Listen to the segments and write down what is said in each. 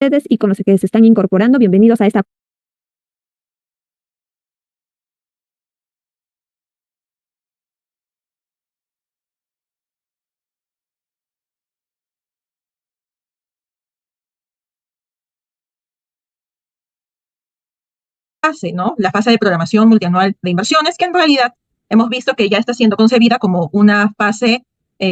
ustedes y con los que se están incorporando. Bienvenidos a esta fase, ¿no? La fase de programación multianual de inversiones, que en realidad hemos visto que ya está siendo concebida como una fase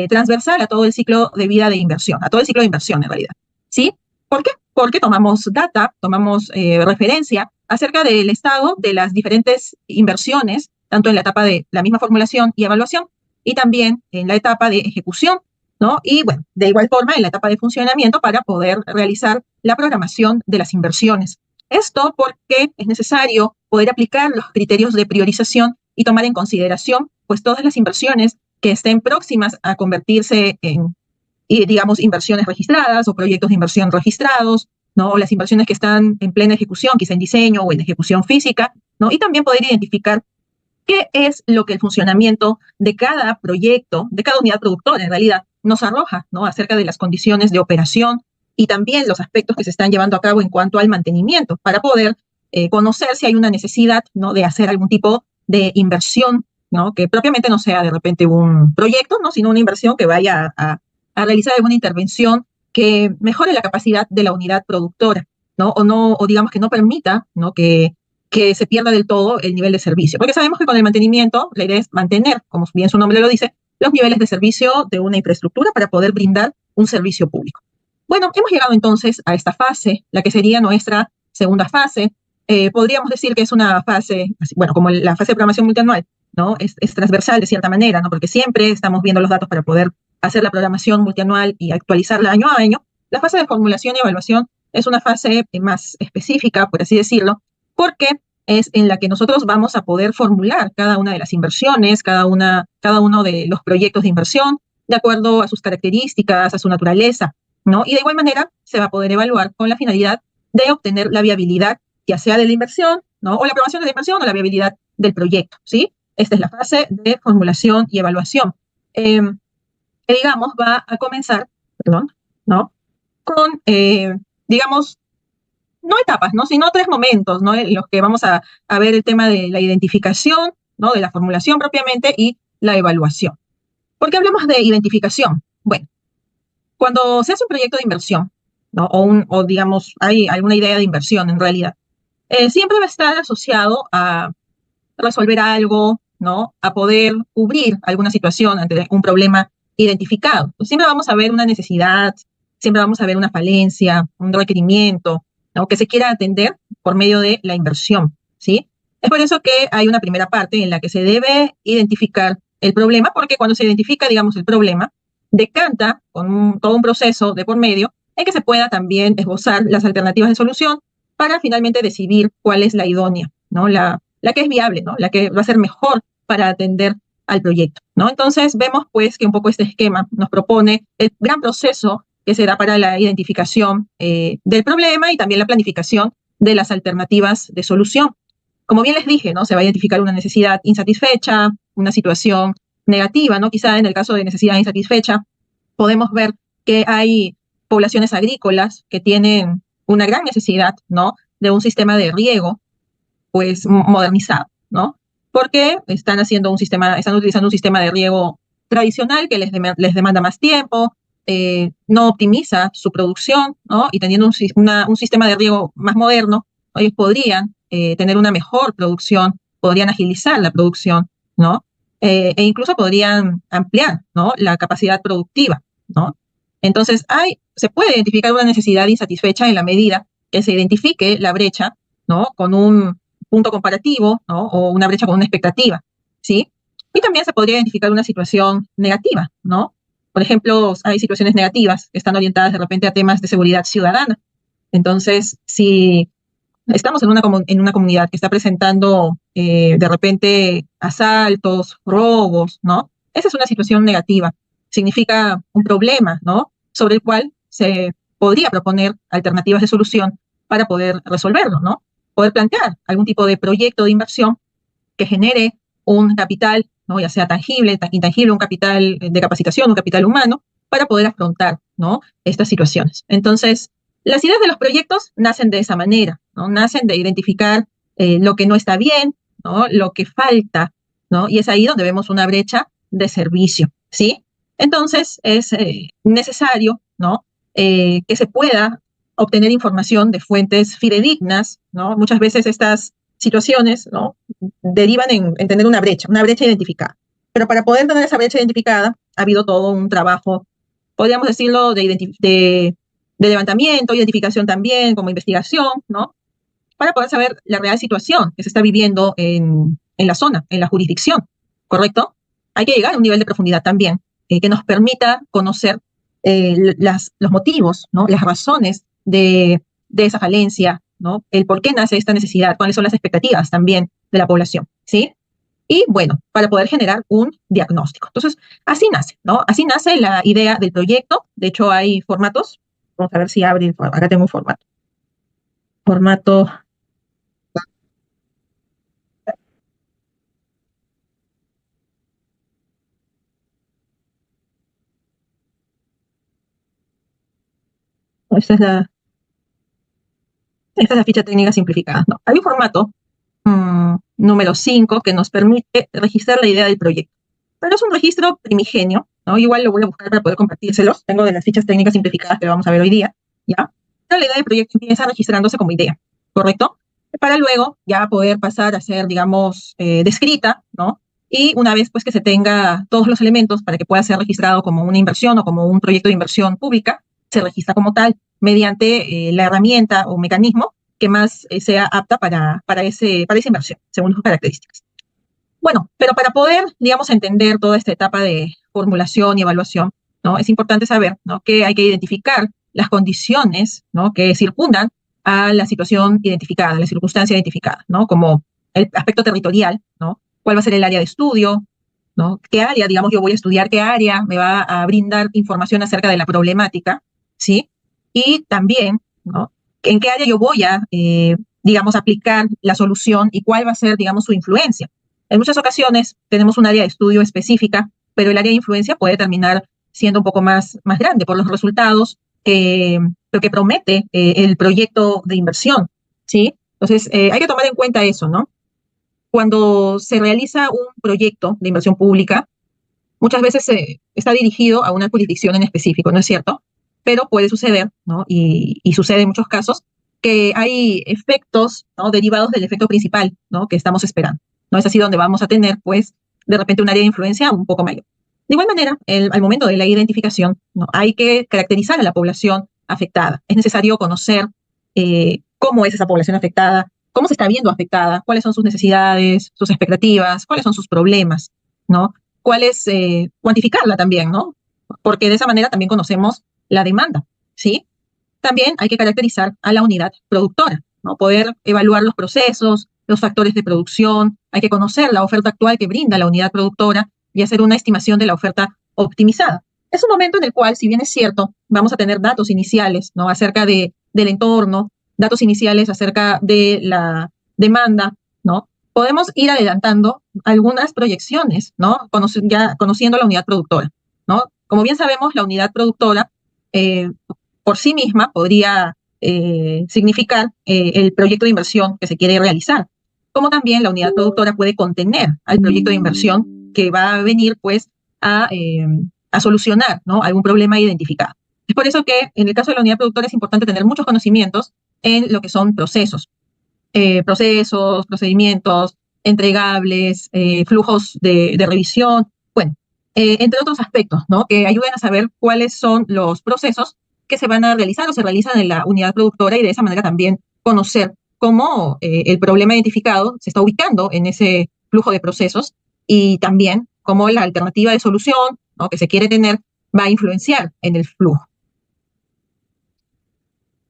transversal a todo el ciclo de vida de inversión, a todo el ciclo de inversión en realidad. ¿Sí? ¿Por qué? Porque tomamos data, tomamos referencia acerca del estado de las diferentes inversiones, tanto en la etapa de la misma formulación y evaluación, y también en la etapa de ejecución, ¿no? Y bueno, de igual forma en la etapa de funcionamiento para poder realizar la programación de las inversiones. Esto porque es necesario poder aplicar los criterios de priorización y tomar en consideración pues todas las inversiones que estén próximas a convertirse en, digamos, inversiones registradas o proyectos de inversión registrados, ¿no? O las inversiones que están en plena ejecución, quizá en diseño o en ejecución física, ¿no? Y también poder identificar qué es lo que el funcionamiento de cada proyecto, de cada unidad productora en realidad, nos arroja, ¿no? Acerca de las condiciones de operación y también los aspectos que se están llevando a cabo en cuanto al mantenimiento, para poder conocer si hay una necesidad, ¿no? De hacer algún tipo de inversión, ¿no? Que propiamente no sea de repente un proyecto, ¿no? Sino una inversión que vaya a realizar alguna intervención que mejore la capacidad de la unidad productora, ¿no? O digamos que no permita, ¿no? Que se pierda del todo el nivel de servicio. Porque sabemos que con el mantenimiento, la idea es mantener, como bien su nombre lo dice, los niveles de servicio de una infraestructura para poder brindar un servicio público. Bueno, hemos llegado entonces a esta fase, la que sería nuestra segunda fase. Podríamos decir que es una fase, bueno, como la fase de programación multianual, ¿no? Es transversal de cierta manera, ¿no? Porque siempre estamos viendo los datos para poder hacer la programación multianual y actualizarla año a año. La fase de formulación y evaluación es una fase más específica, por así decirlo, porque es en la que nosotros vamos a poder formular cada una de las inversiones, cada uno de los proyectos de inversión, de acuerdo a sus características, a su naturaleza, ¿no? Y de igual manera se va a poder evaluar con la finalidad de obtener la viabilidad, ya sea de la inversión, ¿no? O la aprobación de la inversión o la viabilidad del proyecto, ¿sí? Esta es la fase de formulación y evaluación, que digamos va a comenzar, perdón, ¿no? Con, digamos, no etapas, ¿no? Sino tres momentos, ¿no? En los que vamos a ver el tema de la identificación, ¿no? De la formulación propiamente y la evaluación. ¿Por qué hablamos de identificación? Bueno, cuando se hace un proyecto de inversión, ¿no? O digamos, hay alguna idea de inversión en realidad, siempre va a estar asociado a resolver algo, ¿no? A poder cubrir alguna situación ante un problema identificado. Pues siempre vamos a ver una necesidad, siempre vamos a ver una falencia, un requerimiento, ¿no? Que se quiera atender por medio de la inversión, ¿sí? Es por eso que hay una primera parte en la que se debe identificar el problema, porque cuando se identifica, digamos, el problema, decanta con todo un proceso de por medio en que se pueda también esbozar las alternativas de solución para finalmente decidir cuál es la idónea, ¿no? La que es viable, ¿no? La que va a ser mejor para atender al proyecto, ¿no? Entonces vemos pues que un poco este esquema nos propone el gran proceso que se da para la identificación del problema y también la planificación de las alternativas de solución. Como bien les dije, ¿no? Se va a identificar una necesidad insatisfecha, una situación negativa, ¿no? Quizá en el caso de necesidad insatisfecha podemos ver que hay poblaciones agrícolas que tienen una gran necesidad, ¿no? De un sistema de riego pues modernizado, ¿no? Porque están utilizando un sistema de riego tradicional que les demanda más tiempo, no optimiza su producción, ¿no? Y teniendo un sistema de riego más moderno, ellos podrían tener una mejor producción, podrían agilizar la producción, ¿no? E incluso podrían ampliar, ¿no? La capacidad productiva, ¿no? Entonces, se puede identificar una necesidad insatisfecha en la medida que se identifique la brecha, ¿no? Con un punto comparativo, ¿no? O una brecha con una expectativa, ¿sí? Y también se podría identificar una situación negativa, ¿no? Por ejemplo, hay situaciones negativas que están orientadas de repente a temas de seguridad ciudadana. Entonces, si estamos en una comunidad que está presentando de repente asaltos, robos, ¿no? Esa es una situación negativa. Significa un problema, ¿no? Sobre el cual se podría proponer alternativas de solución para poder resolverlo, ¿no? Poder plantear algún tipo de proyecto de inversión que genere un capital, ¿no? Ya sea tangible, intangible, un capital de capacitación, un capital humano, para poder afrontar, ¿no? Estas situaciones. Entonces, Las ideas de los proyectos nacen de esa manera, ¿no? Nacen de identificar lo que no está bien, ¿no? Lo que falta, ¿no? Y es ahí donde vemos una brecha de servicio, ¿sí? Entonces es necesario, ¿no? Que se pueda obtener información de fuentes fidedignas, ¿no? Muchas veces estas situaciones, ¿no? Derivan en tener una brecha identificada. Pero para poder tener esa brecha identificada, ha habido todo un trabajo, podríamos decirlo, de levantamiento, identificación también, como investigación, ¿no? Para poder saber la real situación que se está viviendo en la zona, en la jurisdicción, ¿correcto? Hay que llegar a un nivel de profundidad también que nos permita conocer los motivos, ¿no? Las razones de esa falencia, ¿no? El por qué nace esta necesidad, cuáles son las expectativas también de la población, ¿sí? Y bueno, para poder generar un diagnóstico. Entonces, así nace, ¿no? Así nace la idea del proyecto. De hecho, hay formatos. Vamos a ver si abre. Acá tengo un formato. Formato. Esta es la ficha técnica simplificada. No, hay un formato número 5 que nos permite registrar la idea del proyecto. Pero es un registro primigenio, ¿no? Igual lo voy a buscar para poder compartírselos. Tengo de las fichas técnicas simplificadas que vamos a ver hoy día, ¿ya? Pero la idea del proyecto empieza registrándose como idea, ¿correcto? Para luego ya poder pasar a ser, digamos, descrita, ¿no? Y una vez pues que se tenga todos los elementos para que pueda ser registrado como una inversión o como un proyecto de inversión pública, se registra como tal mediante la herramienta o mecanismo que más sea apta para esa inversión, según sus características. Bueno, pero para poder, digamos, entender toda esta etapa de formulación y evaluación, ¿no? Es importante saber, ¿no? Que hay que identificar las condiciones, ¿no? Que circundan a la situación identificada, a la circunstancia identificada, ¿no? Como el aspecto territorial, ¿no? ¿Cuál va a ser el área de estudio? ¿No? ¿Qué área, digamos, yo voy a estudiar? ¿Qué área me va a brindar información acerca de la problemática? ¿Sí? Y también, ¿no? ¿En qué área yo voy a, digamos, aplicar la solución y cuál va a ser, digamos, su influencia? En muchas ocasiones tenemos un área de estudio específica, pero el área de influencia puede terminar siendo un poco más grande por los resultados lo que promete el proyecto de inversión, ¿sí? Entonces, hay que tomar en cuenta eso, ¿no? Cuando se realiza un proyecto de inversión pública, muchas veces está dirigido a una jurisdicción en específico, ¿no es cierto? Pero puede suceder, ¿no? Y sucede en muchos casos, que hay efectos, ¿no? Derivados del efecto principal, ¿no? Que estamos esperando. ¿No? Es así donde vamos a tener, pues, de repente un área de influencia un poco mayor. De igual manera, al momento de la identificación, ¿no? Hay que caracterizar a la población afectada. Es necesario conocer cómo es esa población afectada, cómo se está viendo afectada, cuáles son sus necesidades, sus expectativas, cuáles son sus problemas, ¿no? Cuáles, cuantificarla también, ¿no? Porque de esa manera también conocemos la demanda, ¿sí? También hay que caracterizar a la unidad productora, ¿no? Poder evaluar los procesos, los factores de producción, hay que conocer la oferta actual que brinda la unidad productora y hacer una estimación de la oferta optimizada. Es un momento en el cual, si bien es cierto, vamos a tener datos iniciales, ¿no? Acerca del entorno, datos iniciales acerca de la demanda, ¿no? Podemos ir adelantando algunas proyecciones, ¿no? Ya conociendo la unidad productora, ¿no? Como bien sabemos, la unidad productora por sí misma podría significar el proyecto de inversión que se quiere realizar, como también la unidad productora puede contener al proyecto de inversión que va a venir pues a solucionar, ¿no? Algún problema identificado. Es por eso que en el caso de la unidad productora es importante tener muchos conocimientos en lo que son procesos, procedimientos, entregables, flujos de revisión, bueno, entre otros aspectos, ¿no? Que ayuden a saber cuáles son los procesos que se van a realizar o se realizan en la unidad productora y de esa manera también conocer cómo el problema identificado se está ubicando en ese flujo de procesos y también cómo la alternativa de solución, ¿no? Que se quiere tener va a influenciar en el flujo.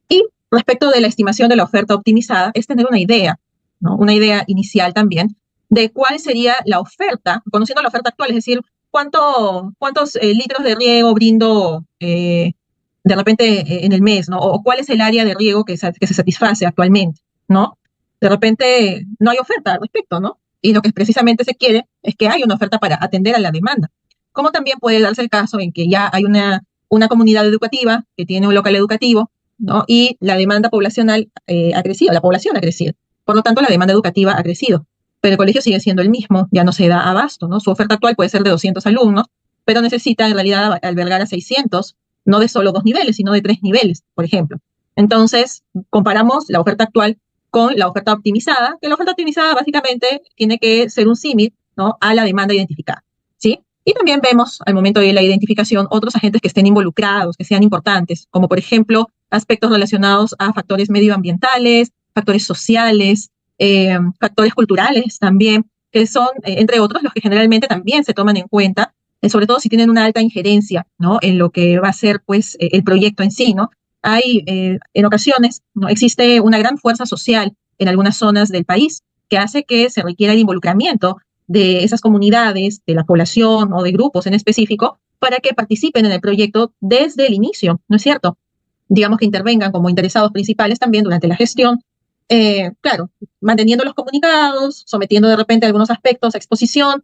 Y respecto de la estimación de la oferta optimizada, es tener una idea, ¿no? Una idea inicial también de cuál sería la oferta, conociendo la oferta actual, es decir, cuántos litros de riego brindo de repente en el mes, ¿no? O cuál es el área de riego que se satisface actualmente, ¿no? De repente no hay oferta al respecto, ¿no? Y lo que precisamente se quiere es que haya una oferta para atender a la demanda. Como también puede darse el caso en que ya hay una comunidad educativa que tiene un local educativo ¿no? Y la demanda poblacional ha crecido, la población ha crecido. Por lo tanto, la demanda educativa ha crecido. Pero el colegio sigue siendo el mismo, ya no se da abasto, ¿no? Su oferta actual puede ser de 200 alumnos, pero necesita en realidad albergar a 600, no de solo 2 niveles, sino de 3 niveles, por ejemplo. Entonces, comparamos la oferta actual con la oferta optimizada, que la oferta optimizada básicamente tiene que ser un símil, ¿no?, a la demanda identificada, ¿sí? Y también vemos al momento de la identificación otros agentes que estén involucrados, que sean importantes, como por ejemplo aspectos relacionados a factores medioambientales, factores sociales, factores culturales también, que son, entre otros, los que generalmente también se toman en cuenta, sobre todo si tienen una alta injerencia, ¿no?, en lo que va a ser pues el proyecto en sí, ¿no? Hay, en ocasiones, ¿no?, existe una gran fuerza social en algunas zonas del país que hace que se requiera el involucramiento de esas comunidades, de la población o de grupos en específico, para que participen en el proyecto desde el inicio, ¿no es cierto? Digamos que intervengan como interesados principales también durante la gestión, claro, manteniendo los comunicados, sometiendo de repente algunos aspectos a exposición,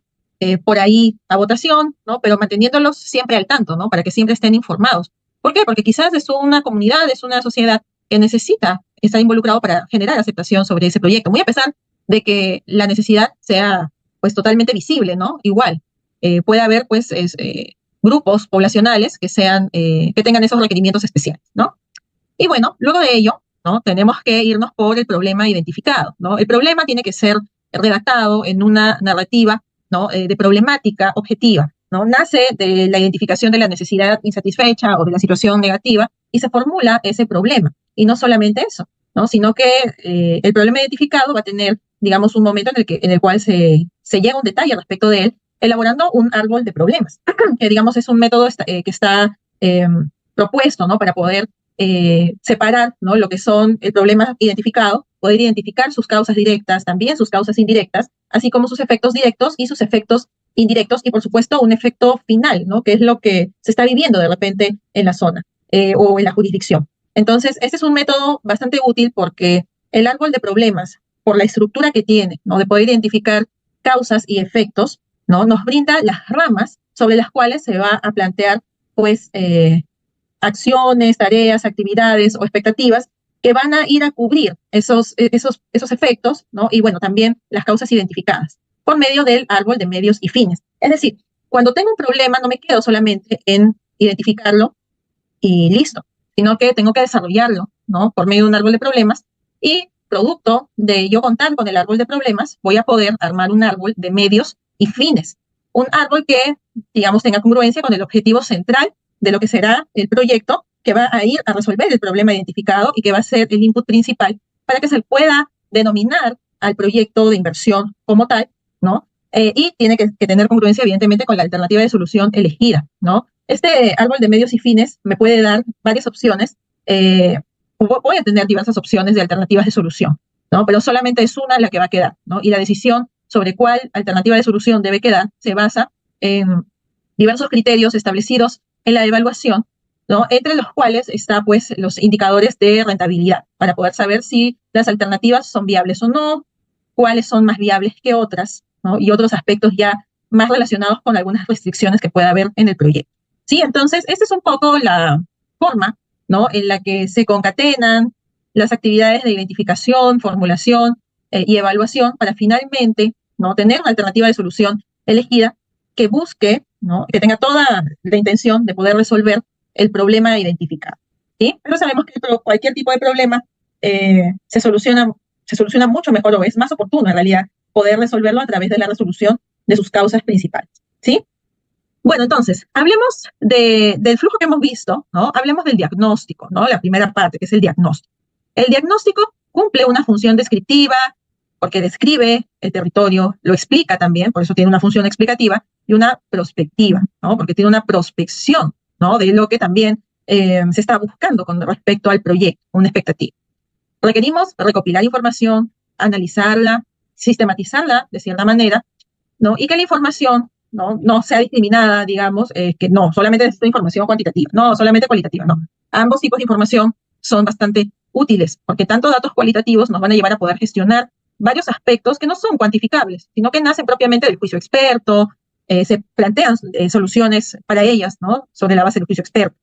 por ahí a votación, ¿no? Pero manteniéndolos siempre al tanto, ¿no? Para que siempre estén informados. ¿Por qué? Porque quizás es una comunidad, es una sociedad que necesita estar involucrado para generar aceptación sobre ese proyecto, muy a pesar de que la necesidad sea pues totalmente visible, ¿no? Igual, puede haber pues grupos poblacionales que sean, que tengan esos requerimientos especiales, ¿no? Y bueno, luego de ello, ¿no?, tenemos que irnos por el problema identificado, ¿no? El problema tiene que ser redactado en una narrativa, ¿no?, de problemática objetiva, ¿no? Nace de la identificación de la necesidad insatisfecha o de la situación negativa y se formula ese problema. Y no solamente eso, ¿no?, sino que el problema identificado va a tener, digamos, un momento en el cual se llega a un detalle respecto de él, elaborando un árbol de problemas, que digamos es un método que está propuesto, ¿no?, para poder separar, ¿no?, lo que son el problema identificado, poder identificar sus causas directas, también sus causas indirectas, así como sus efectos directos y sus efectos indirectos y, por supuesto, un efecto final, ¿no?, que es lo que se está viviendo de repente en la zona o en la jurisdicción. Entonces, este es un método bastante útil porque el árbol de problemas, por la estructura que tiene, ¿no?, de poder identificar causas y efectos, ¿no?, nos brinda las ramas sobre las cuales se va a plantear, pues, acciones, tareas, actividades o expectativas que van a ir a cubrir esos efectos, ¿no? Y bueno, también las causas identificadas por medio del árbol de medios y fines. Es decir, cuando tengo un problema no me quedo solamente en identificarlo y listo, sino que tengo que desarrollarlo, ¿no?, por medio de un árbol de problemas y producto de yo contar con el árbol de problemas, voy a poder armar un árbol de medios y fines. Un árbol que, digamos, tenga congruencia con el objetivo central de lo que será el proyecto que va a ir a resolver el problema identificado y que va a ser el input principal para que se pueda denominar al proyecto de inversión como tal, ¿no? Y tiene que tener congruencia, evidentemente, con la alternativa de solución elegida, ¿no? Este árbol de medios y fines me puede dar varias opciones. Voy a tener diversas opciones de alternativas de solución, ¿no? Pero solamente es una la que va a quedar, ¿no? Y la decisión sobre cuál alternativa de solución debe quedar se basa en diversos criterios establecidos en la evaluación, ¿no?, entre los cuales está pues los indicadores de rentabilidad para poder saber si las alternativas son viables o no, cuáles son más viables que otras, ¿no?, y otros aspectos ya más relacionados con algunas restricciones que pueda haber en el proyecto. Sí, entonces, esta es un poco la forma, ¿no?, en la que se concatenan las actividades de identificación, formulación y evaluación para finalmente, ¿no?, tener una alternativa de solución elegida que busque, ¿no?, que tenga toda la intención de poder resolver el problema identificado, ¿sí? Pero sabemos que cualquier tipo de problema se soluciona mucho mejor o es más oportuno en realidad poder resolverlo a través de la resolución de sus causas principales, ¿sí? Bueno, entonces, hablemos del flujo que hemos visto, ¿no? Hablemos del diagnóstico, ¿no? La primera parte, que es el diagnóstico. El diagnóstico cumple una función descriptiva porque describe el territorio, lo explica también, por eso tiene una función explicativa, y una prospectiva, ¿no?, porque tiene una prospección, ¿no?, de lo que también se está buscando con respecto al proyecto, una expectativa. Requerimos recopilar información, analizarla, sistematizarla de cierta manera, ¿no?, y que la información no sea discriminada, digamos, que no, solamente necesito información cuantitativa, no, solamente cualitativa, no. Ambos tipos de información son bastante útiles, porque tanto datos cualitativos nos van a llevar a poder gestionar varios aspectos que no son cuantificables, sino que nacen propiamente del juicio experto, se plantean soluciones para ellas, ¿no?, sobre la base del juicio experto.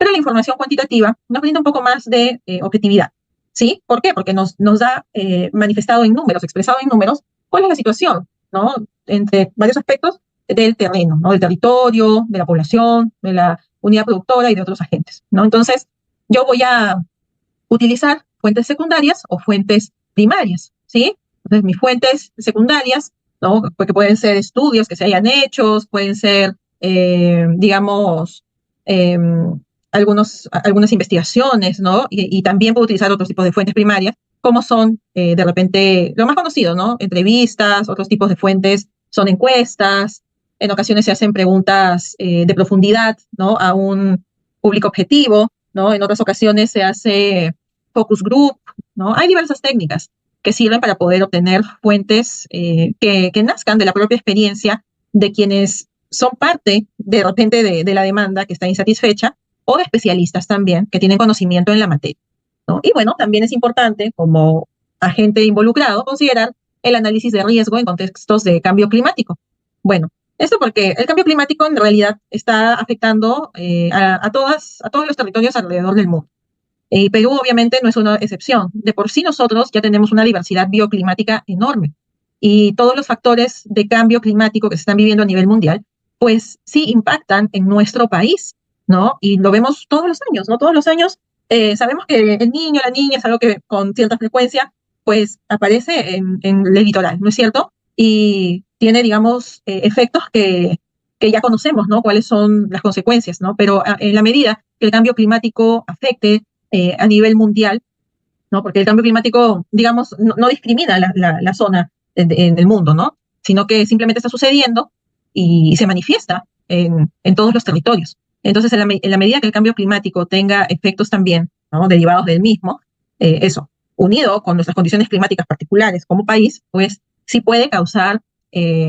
Pero la información cuantitativa nos brinda un poco más de objetividad, ¿sí? ¿Por qué? Porque nos da manifestado en números, expresado en números, cuál es la situación, ¿no? Entre varios aspectos del terreno, ¿no? Del territorio, de la población, de la unidad productora y de otros agentes, ¿no? Entonces, yo voy a utilizar fuentes secundarias o fuentes primarias, ¿sí? Entonces, mis fuentes secundarias, ¿no? Porque pueden ser estudios que se hayan hecho, pueden ser, digamos, eh, algunas investigaciones, ¿no? Y también puedo utilizar otros tipos de fuentes primarias, como son, de repente, lo más conocido, ¿no? Entrevistas, otros tipos de fuentes son encuestas, en ocasiones se hacen preguntas de profundidad, ¿no? A un público objetivo, ¿no? En otras ocasiones se hace focus group, ¿no? Hay diversas técnicas que sirven para poder obtener fuentes que nazcan de la propia experiencia de quienes son parte de repente de la demanda que está insatisfecha o de especialistas también que tienen conocimiento en la materia, ¿no? Y bueno, también es importante como agente involucrado considerar el análisis de riesgo en contextos de cambio climático. Bueno, esto porque el cambio climático en realidad está afectando a todos los territorios alrededor del mundo. Y Perú obviamente no es una excepción. De por sí nosotros ya tenemos una diversidad bioclimática enorme y todos los factores de cambio climático que se están viviendo a nivel mundial, pues sí impactan en nuestro país, ¿no? Y lo vemos todos los años, ¿no? Todos los años sabemos que el niño, la niña es algo que con cierta frecuencia, pues aparece en el litoral, ¿no es cierto? Y tiene, digamos, efectos que ya conocemos, ¿no? Cuáles son las consecuencias, ¿no? Pero en la medida que el cambio climático afecte a nivel mundial, ¿no? Porque el cambio climático, digamos, no discrimina la zona en el mundo, ¿no? Sino que simplemente está sucediendo y se manifiesta en todos los territorios. Entonces, en la medida que el cambio climático tenga efectos también, ¿no? Derivados del mismo, eso, unido con nuestras condiciones climáticas particulares como país, pues sí puede causar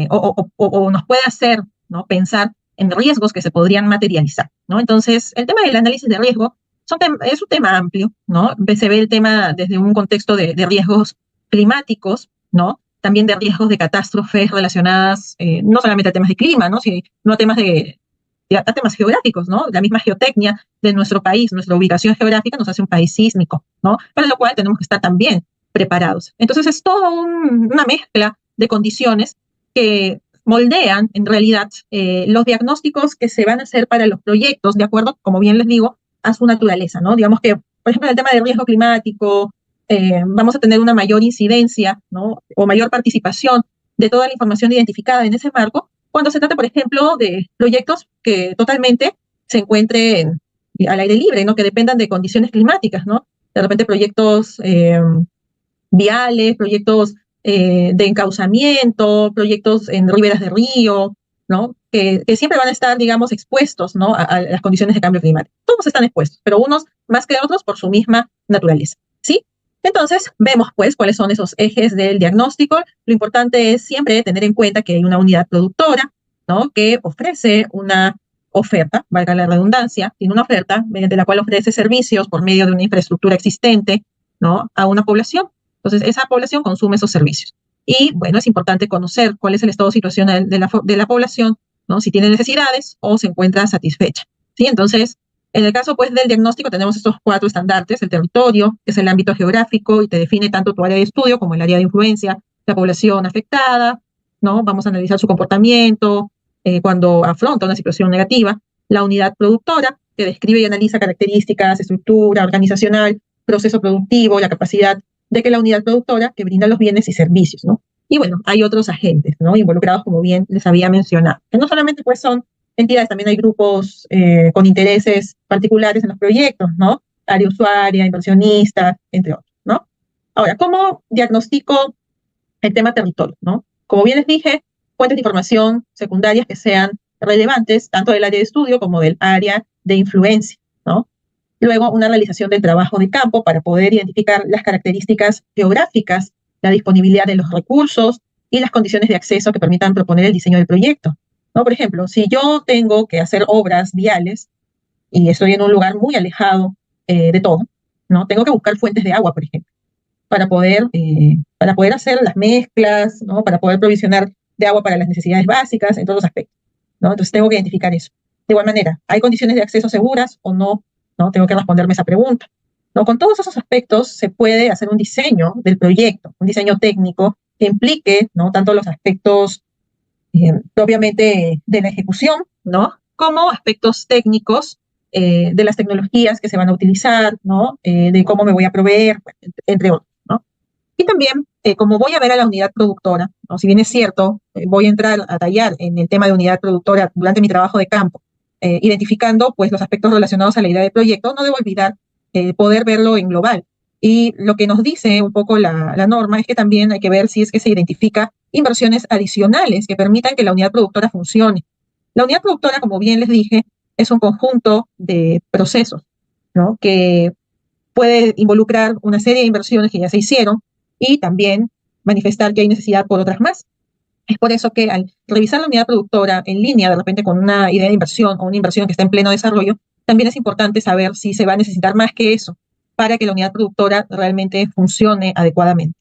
o nos puede hacer, ¿no? Pensar en riesgos que se podrían materializar, ¿no? Entonces, el tema del análisis de riesgo es un tema amplio, ¿no? Se ve el tema desde un contexto de riesgos climáticos, ¿no? También de riesgos de catástrofes relacionadas no solamente a temas de clima, ¿no? Sino a temas a temas geográficos, ¿no? La misma geotecnia de nuestro país, nuestra ubicación geográfica nos hace un país sísmico, ¿no? Para lo cual tenemos que estar también preparados. Entonces es toda una mezcla de condiciones que moldean en realidad los diagnósticos que se van a hacer para los proyectos, de acuerdo, como bien les digo, a su naturaleza, ¿no? Digamos que, por ejemplo, en el tema del riesgo climático, vamos a tener una mayor incidencia, ¿no? O mayor participación de toda la información identificada en ese marco, cuando se trata, por ejemplo, de proyectos que totalmente se encuentren al aire libre, ¿no? Que dependan de condiciones climáticas, ¿no? De repente proyectos viales, proyectos de encauzamiento, proyectos en riberas de río, ¿no? Que siempre van a estar, digamos, expuestos, ¿no? A las condiciones de cambio climático. Todos están expuestos, pero unos más que otros por su misma naturaleza, ¿sí? Entonces, vemos, pues, cuáles son esos ejes del diagnóstico. Lo importante es siempre tener en cuenta que hay una unidad productora, ¿no? Que ofrece una oferta, valga la redundancia, tiene una oferta mediante la cual ofrece servicios por medio de una infraestructura existente, ¿no? A una población. Entonces, esa población consume esos servicios. Y, bueno, es importante conocer cuál es el estado situacional de la población, ¿no? Si tiene necesidades o se encuentra satisfecha, ¿sí? Entonces, en el caso, pues, del diagnóstico tenemos estos 4 estandartes: el territorio, que es el ámbito geográfico y te define tanto tu área de estudio como el área de influencia, la población afectada, ¿no? Vamos a analizar su comportamiento cuando afronta una situación negativa. La unidad productora, que describe y analiza características, estructura organizacional, proceso productivo, la capacidad de que la unidad productora que brinda los bienes y servicios, ¿no? Y bueno, hay otros agentes, ¿no? Involucrados, como bien les había mencionado, que no solamente pues son entidades, también hay grupos con intereses particulares en los proyectos, ¿no? Área usuaria, inversionista, entre otros, ¿no? Ahora, ¿cómo diagnostico el tema territorio, ¿no? Como bien les dije, fuentes de información secundarias que sean relevantes, tanto del área de estudio como del área de influencia, ¿no? Luego, una realización del trabajo de campo para poder identificar las características geográficas, la disponibilidad de los recursos y las condiciones de acceso que permitan proponer el diseño del proyecto, ¿no? Por ejemplo, si yo tengo que hacer obras viales y estoy en un lugar muy alejado de todo, ¿no? Tengo que buscar fuentes de agua, por ejemplo, para poder hacer las mezclas, ¿no? Para poder provisionar de agua para las necesidades básicas en todos los aspectos, ¿no? Entonces tengo que identificar eso. De igual manera, ¿hay condiciones de acceso seguras o no ¿no? Tengo que responderme esa pregunta, ¿no? Con todos esos aspectos se puede hacer un diseño del proyecto, un diseño técnico que implique, ¿no? Tanto los aspectos propiamente de la ejecución, ¿no? Como aspectos técnicos de las tecnologías que se van a utilizar, ¿no? De cómo me voy a proveer, entre otros, ¿no? Y también, como voy a ver a la unidad productora, ¿no? Si bien es cierto, voy a entrar a tallar en el tema de unidad productora durante mi trabajo de campo, identificando pues los aspectos relacionados a la idea del proyecto, no debo olvidar poder verlo en global. Y lo que nos dice un poco la norma es que también hay que ver si es que se identifica inversiones adicionales que permitan que la unidad productora funcione. La unidad productora, como bien les dije, es un conjunto de procesos, ¿no? Que puede involucrar una serie de inversiones que ya se hicieron y también manifestar que hay necesidad por otras más. Es por eso que al revisar la unidad productora en línea, de repente con una idea de inversión o una inversión que está en pleno desarrollo, también es importante saber si se va a necesitar más que eso para que la unidad productora realmente funcione adecuadamente.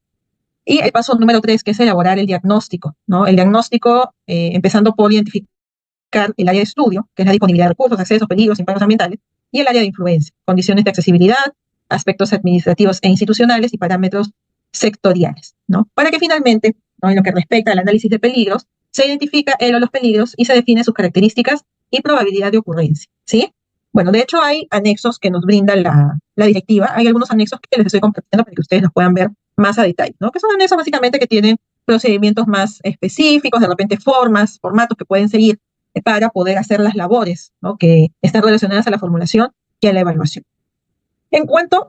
Y el paso número 3, que es elaborar el diagnóstico, ¿no? El diagnóstico, empezando por identificar el área de estudio, que es la disponibilidad de recursos, accesos, peligros, impactos ambientales, y el área de influencia, condiciones de accesibilidad, aspectos administrativos e institucionales y parámetros sectoriales, ¿no? Para que finalmente, ¿no? En lo que respecta al análisis de peligros, se identifica el o los peligros y se define sus características y probabilidad de ocurrencia, ¿sí? Bueno, de hecho hay anexos que nos brinda la directiva, hay algunos anexos que les estoy compartiendo para que ustedes los puedan ver más a detalle, ¿no? Que son anexos básicamente que tienen procedimientos más específicos, de repente formatos que pueden seguir para poder hacer las labores, ¿no? Que están relacionadas a la formulación y a la evaluación. En cuanto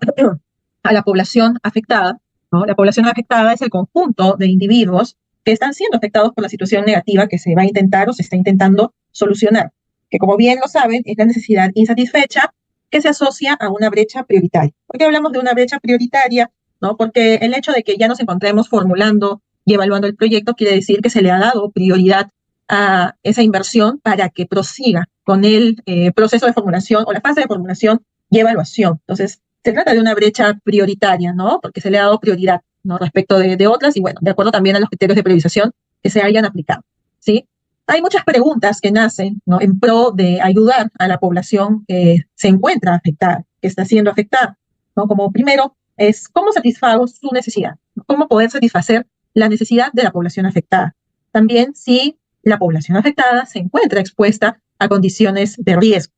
a la población afectada, ¿no? La población afectada es el conjunto de individuos que están siendo afectados por la situación negativa que se va a intentar o se está intentando solucionar, que como bien lo saben es la necesidad insatisfecha que se asocia a una brecha prioritaria. ¿Por qué hablamos de una brecha prioritaria? ¿No? Porque el hecho de que ya nos encontremos formulando y evaluando el proyecto quiere decir que se le ha dado prioridad a esa inversión para que prosiga con el proceso de formulación o la fase de formulación y evaluación. Entonces, se trata de una brecha prioritaria, ¿no? Porque se le ha dado prioridad, ¿no? Respecto de otras y, bueno, de acuerdo también a los criterios de priorización que se hayan aplicado, ¿sí? Hay muchas preguntas que nacen, ¿no? En pro de ayudar a la población que se encuentra afectada, que está siendo afectada, ¿no? Como primero es cómo satisfago su necesidad, cómo poder satisfacer la necesidad de la población afectada. También si la población afectada se encuentra expuesta a condiciones de riesgo.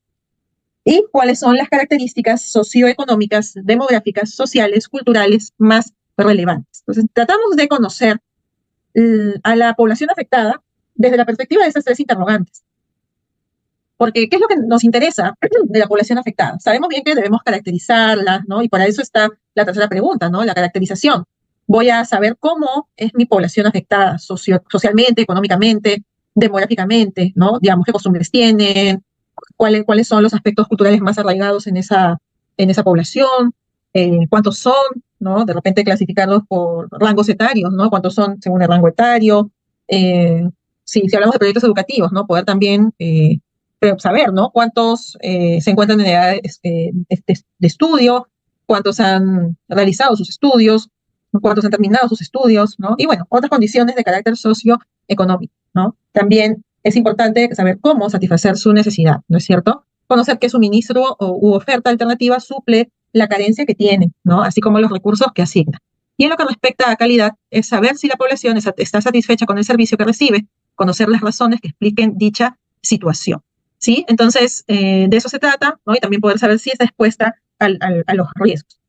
¿Y cuáles son las características socioeconómicas, demográficas, sociales, culturales más relevantes? Entonces, tratamos de conocer a la población afectada desde la perspectiva de esas tres interrogantes. Porque, ¿qué es lo que nos interesa de la población afectada? Sabemos bien que debemos caracterizarla, ¿no? Y para eso está la tercera pregunta, ¿no? La caracterización. Voy a saber cómo es mi población afectada socialmente, económicamente, demográficamente, ¿no? Digamos, qué costumbres tienen, cuáles son los aspectos culturales más arraigados en esa población, cuántos son, ¿no? De repente clasificarlos por rangos etarios, ¿no? Cuántos son según el rango etario. Si hablamos de proyectos educativos, ¿no? Poder también saber, ¿no? Cuántos se encuentran en edad de estudio, cuántos han realizado sus estudios, cuántos han terminado sus estudios, ¿no? Y bueno, otras condiciones de carácter socioeconómico, ¿no? También es importante saber cómo satisfacer su necesidad, ¿no es cierto? Conocer qué suministro u oferta alternativa suple la carencia que tiene, ¿no? Así como los recursos que asigna. Y en lo que respecta a calidad, es saber si la población está satisfecha con el servicio que recibe, conocer las razones que expliquen dicha situación, ¿sí? Entonces, de eso se trata, ¿no? Y también poder saber si está expuesta a los riesgos.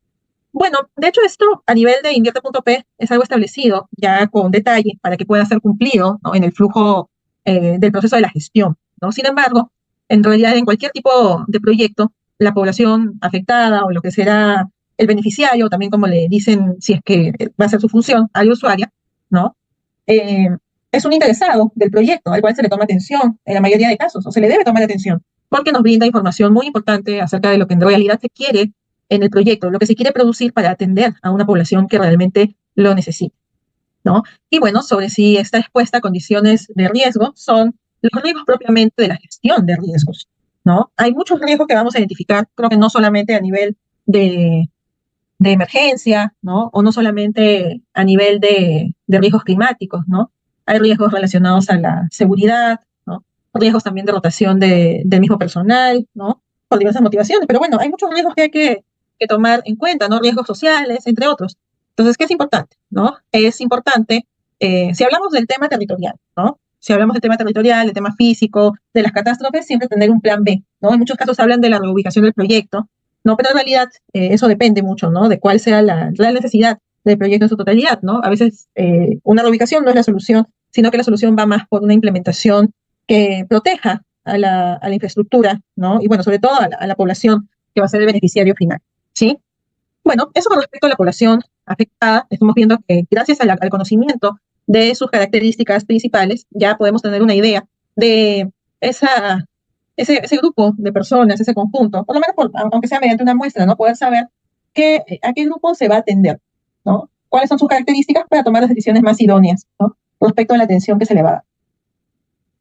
Bueno, de hecho esto a nivel de invierte.p es algo establecido ya con detalle para que pueda ser cumplido, ¿no? En el flujo del proceso de la gestión, ¿no? Sin embargo, en realidad en cualquier tipo de proyecto, la población afectada o lo que será el beneficiario, también como le dicen si es que va a ser su función, al usuario, ¿no? Es un interesado del proyecto al cual se le toma atención en la mayoría de casos, o se le debe tomar atención, porque nos brinda información muy importante acerca de lo que en realidad se quiere en el proyecto, lo que se quiere producir para atender a una población que realmente lo necesita, ¿no? Y bueno, sobre si está expuesta a condiciones de riesgo, son los riesgos propiamente de la gestión de riesgos, ¿no? Hay muchos riesgos que vamos a identificar, creo que no solamente a nivel de emergencia, ¿no? O no solamente a nivel de riesgos climáticos, ¿no? Hay riesgos relacionados a la seguridad, ¿no? Riesgos también de rotación del mismo personal, ¿no? por diversas motivaciones, pero bueno, hay muchos riesgos que hay que tomar en cuenta, ¿no? Riesgos sociales, entre otros. Entonces, ¿qué es importante, no? Es importante, si hablamos del tema territorial, ¿no? Si hablamos del tema territorial, del tema físico, de las catástrofes, siempre tener un plan B, ¿no? En muchos casos hablan de la reubicación del proyecto, ¿no? Pero en realidad eso depende mucho, ¿no? De cuál sea la necesidad del proyecto en su totalidad, ¿no? A veces una reubicación no es la solución, sino que la solución va más por una implementación que proteja a la infraestructura, ¿no? Y bueno, sobre todo a la población que va a ser el beneficiario final, ¿sí? Bueno, eso con respecto a la población afectada, estamos viendo que gracias al conocimiento de sus características principales, ya podemos tener una idea de ese grupo de personas, ese conjunto, por lo menos aunque sea mediante una muestra, ¿no? Poder saber a qué grupo se va a atender, ¿no? Cuáles son sus características para tomar las decisiones más idóneas, ¿no? Respecto a la atención que se le va a dar.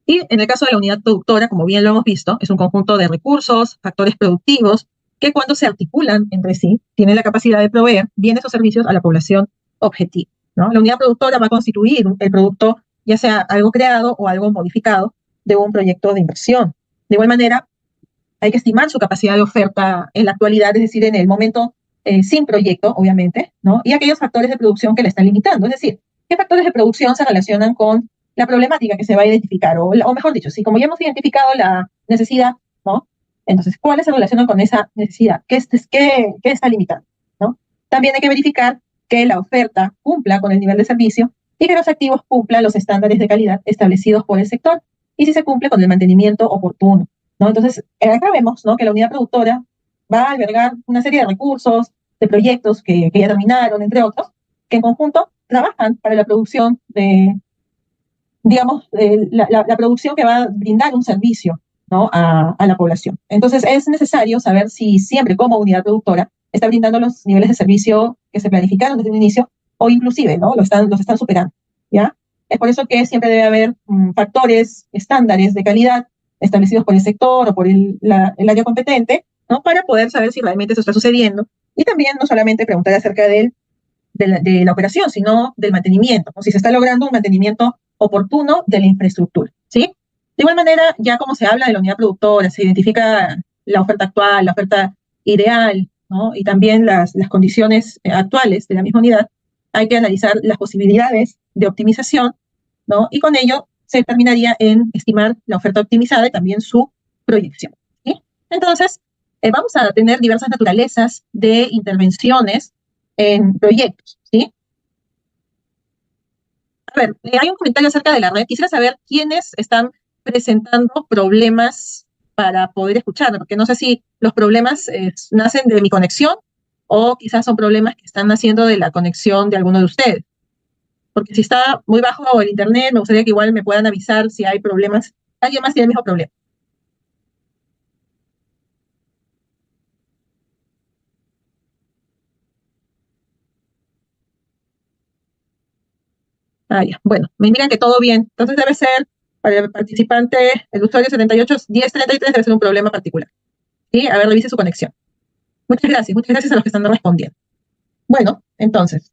Y en el caso de la unidad productora, como bien lo hemos visto, es un conjunto de recursos, factores productivos, que cuando se articulan entre sí, tienen la capacidad de proveer bienes o servicios a la población objetivo, ¿no? La unidad productora va a constituir el producto, ya sea algo creado o algo modificado, de un proyecto de inversión. De igual manera, hay que estimar su capacidad de oferta en la actualidad, es decir, en el momento sin proyecto, obviamente, ¿no? Y aquellos factores de producción que le están limitando, es decir, qué factores de producción se relacionan con la problemática que se va a identificar, o mejor dicho, si como ya hemos identificado la necesidad, ¿no? Entonces, ¿cuáles se relacionan con esa necesidad? ¿Qué está limitando? ¿No? También hay que verificar que la oferta cumpla con el nivel de servicio y que los activos cumplan los estándares de calidad establecidos por el sector y si se cumple con el mantenimiento oportuno, ¿no? Entonces, acá vemos, ¿no?, que la unidad productora va a albergar una serie de recursos, de proyectos que ya terminaron, entre otros, que en conjunto trabajan para la producción de, digamos, la producción que va a brindar un servicio, ¿no?, a la población. Entonces, es necesario saber si siempre como unidad productora está brindando los niveles de servicio que se planificaron desde un inicio o inclusive, ¿no?, los están superando, ¿ya? Es por eso que siempre debe haber factores, estándares de calidad establecidos por el sector o por el área competente, ¿no?, para poder saber si realmente eso está sucediendo. Y también no solamente preguntar acerca de la operación, sino del mantenimiento, ¿no?, si se está logrando un mantenimiento oportuno de la infraestructura, ¿sí? De igual manera, ya como se habla de la unidad productora, se identifica la oferta actual, la oferta ideal, ¿no?, y también las condiciones actuales de la misma unidad, hay que analizar las posibilidades de optimización, ¿no?, y con ello se terminaría en estimar la oferta optimizada y también su proyección, ¿sí? Entonces, vamos a tener diversas naturalezas de intervenciones en proyectos, ¿sí? A ver, hay un comentario acerca de la red. Quisiera saber quiénes están presentando problemas para poder escucharme, porque no sé si los problemas nacen de mi conexión o quizás son problemas que están naciendo de la conexión de alguno de ustedes. Porque si está muy bajo el internet, me gustaría que igual me puedan avisar si hay problemas. ¿Alguien más tiene el mismo problema? Ah, ya. Bueno, me indican que todo bien. Entonces debe ser, para el participante, el usuario 781033 debe ser un problema particular. ¿Sí? A ver, revise su conexión. Muchas gracias a los que están respondiendo. Bueno, entonces,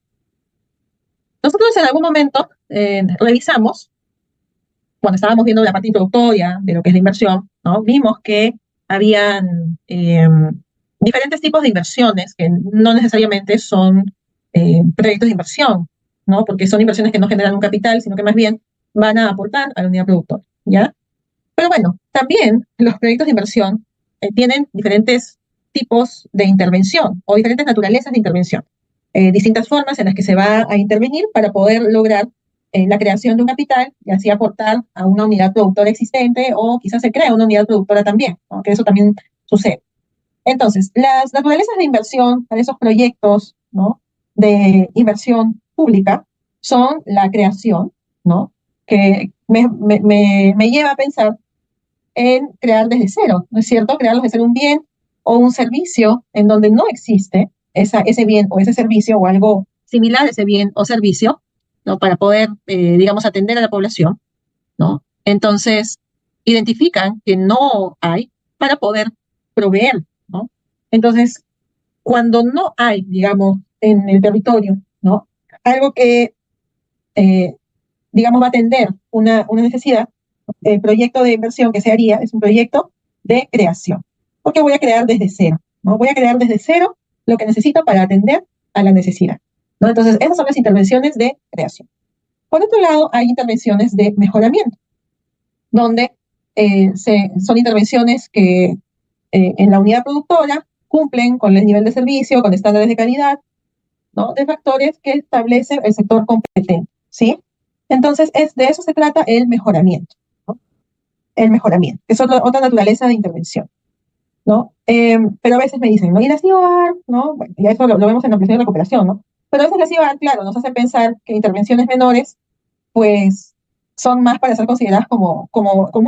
nosotros en algún momento revisamos, cuando estábamos viendo la parte introductoria de lo que es la inversión, ¿no?, vimos que habían diferentes tipos de inversiones que no necesariamente son proyectos de inversión, ¿no?, porque son inversiones que no generan un capital, sino que más bien van a aportar a la unidad productora, ¿ya? Pero bueno, también los proyectos de inversión tienen diferentes tipos de intervención o diferentes naturalezas de intervención, distintas formas en las que se va a intervenir para poder lograr la creación de un capital y así aportar a una unidad productora existente o quizás se crea una unidad productora también, ¿no?, que eso también sucede. Entonces, las naturalezas de inversión para esos proyectos, ¿no?, de inversión pública son la creación, ¿no?, que me lleva a pensar en crear desde cero, ¿no es cierto? Crear desde cero un bien o un servicio en donde no existe ese bien o ese servicio o algo similar a ese bien o servicio, ¿no?, para poder, digamos, atender a la población, ¿no? Entonces, identifican que no hay para poder proveer, ¿no? Entonces, cuando no hay, digamos, en el territorio, ¿no?, algo que, digamos, va a atender una necesidad, el proyecto de inversión que se haría es un proyecto de creación. porque voy a crear desde cero, ¿no? Voy a crear desde cero lo que necesito para atender a la necesidad, ¿no? Entonces, esas son las intervenciones de creación. Por otro lado, hay intervenciones de mejoramiento, donde son intervenciones que en la unidad productora cumplen con el nivel de servicio, con estándares de calidad, ¿no? De factores que establece el sector competente, ¿sí? Entonces, de eso se trata el mejoramiento, ¿no? El mejoramiento, que es otra naturaleza de intervención, ¿no? Pero a veces me dicen, ¿no? Y las IOAR, ¿no? Bueno, ya eso lo vemos en la ampliación y recuperación, ¿no? Pero a veces las IOAR, claro, nos hace pensar que intervenciones menores, pues, son más para ser consideradas como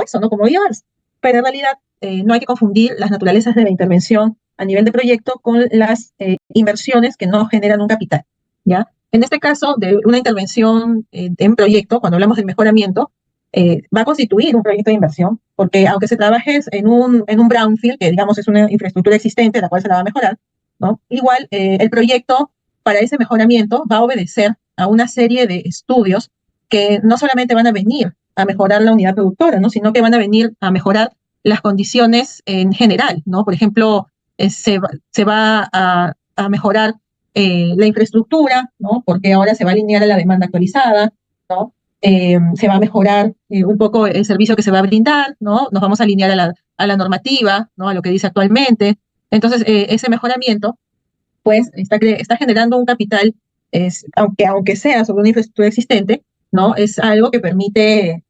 eso, ¿no? Como IOARs. Pero en realidad no hay que confundir las naturalezas de la intervención a nivel de proyecto con las inversiones que no generan un capital, ¿ya? En este caso, de una intervención en proyecto, cuando hablamos de mejoramiento, va a constituir un proyecto de inversión, porque aunque se trabaje en un brownfield, que digamos es una infraestructura existente, la cual se la va a mejorar, ¿no? Igual el proyecto para ese mejoramiento va a obedecer a una serie de estudios que no solamente van a venir a mejorar la unidad productora, ¿no? Sino que van a venir a mejorar las condiciones en general, ¿no? Por ejemplo, se va a mejorar la infraestructura, ¿no? Porque ahora se va a alinear a la demanda actualizada, ¿no? Se va a mejorar un poco el servicio que se va a brindar, ¿no? Nos vamos a alinear a la normativa, ¿no? A lo que dice actualmente. Entonces, ese mejoramiento, pues, está generando un capital, aunque sea sobre una infraestructura existente, ¿no? Es algo que permite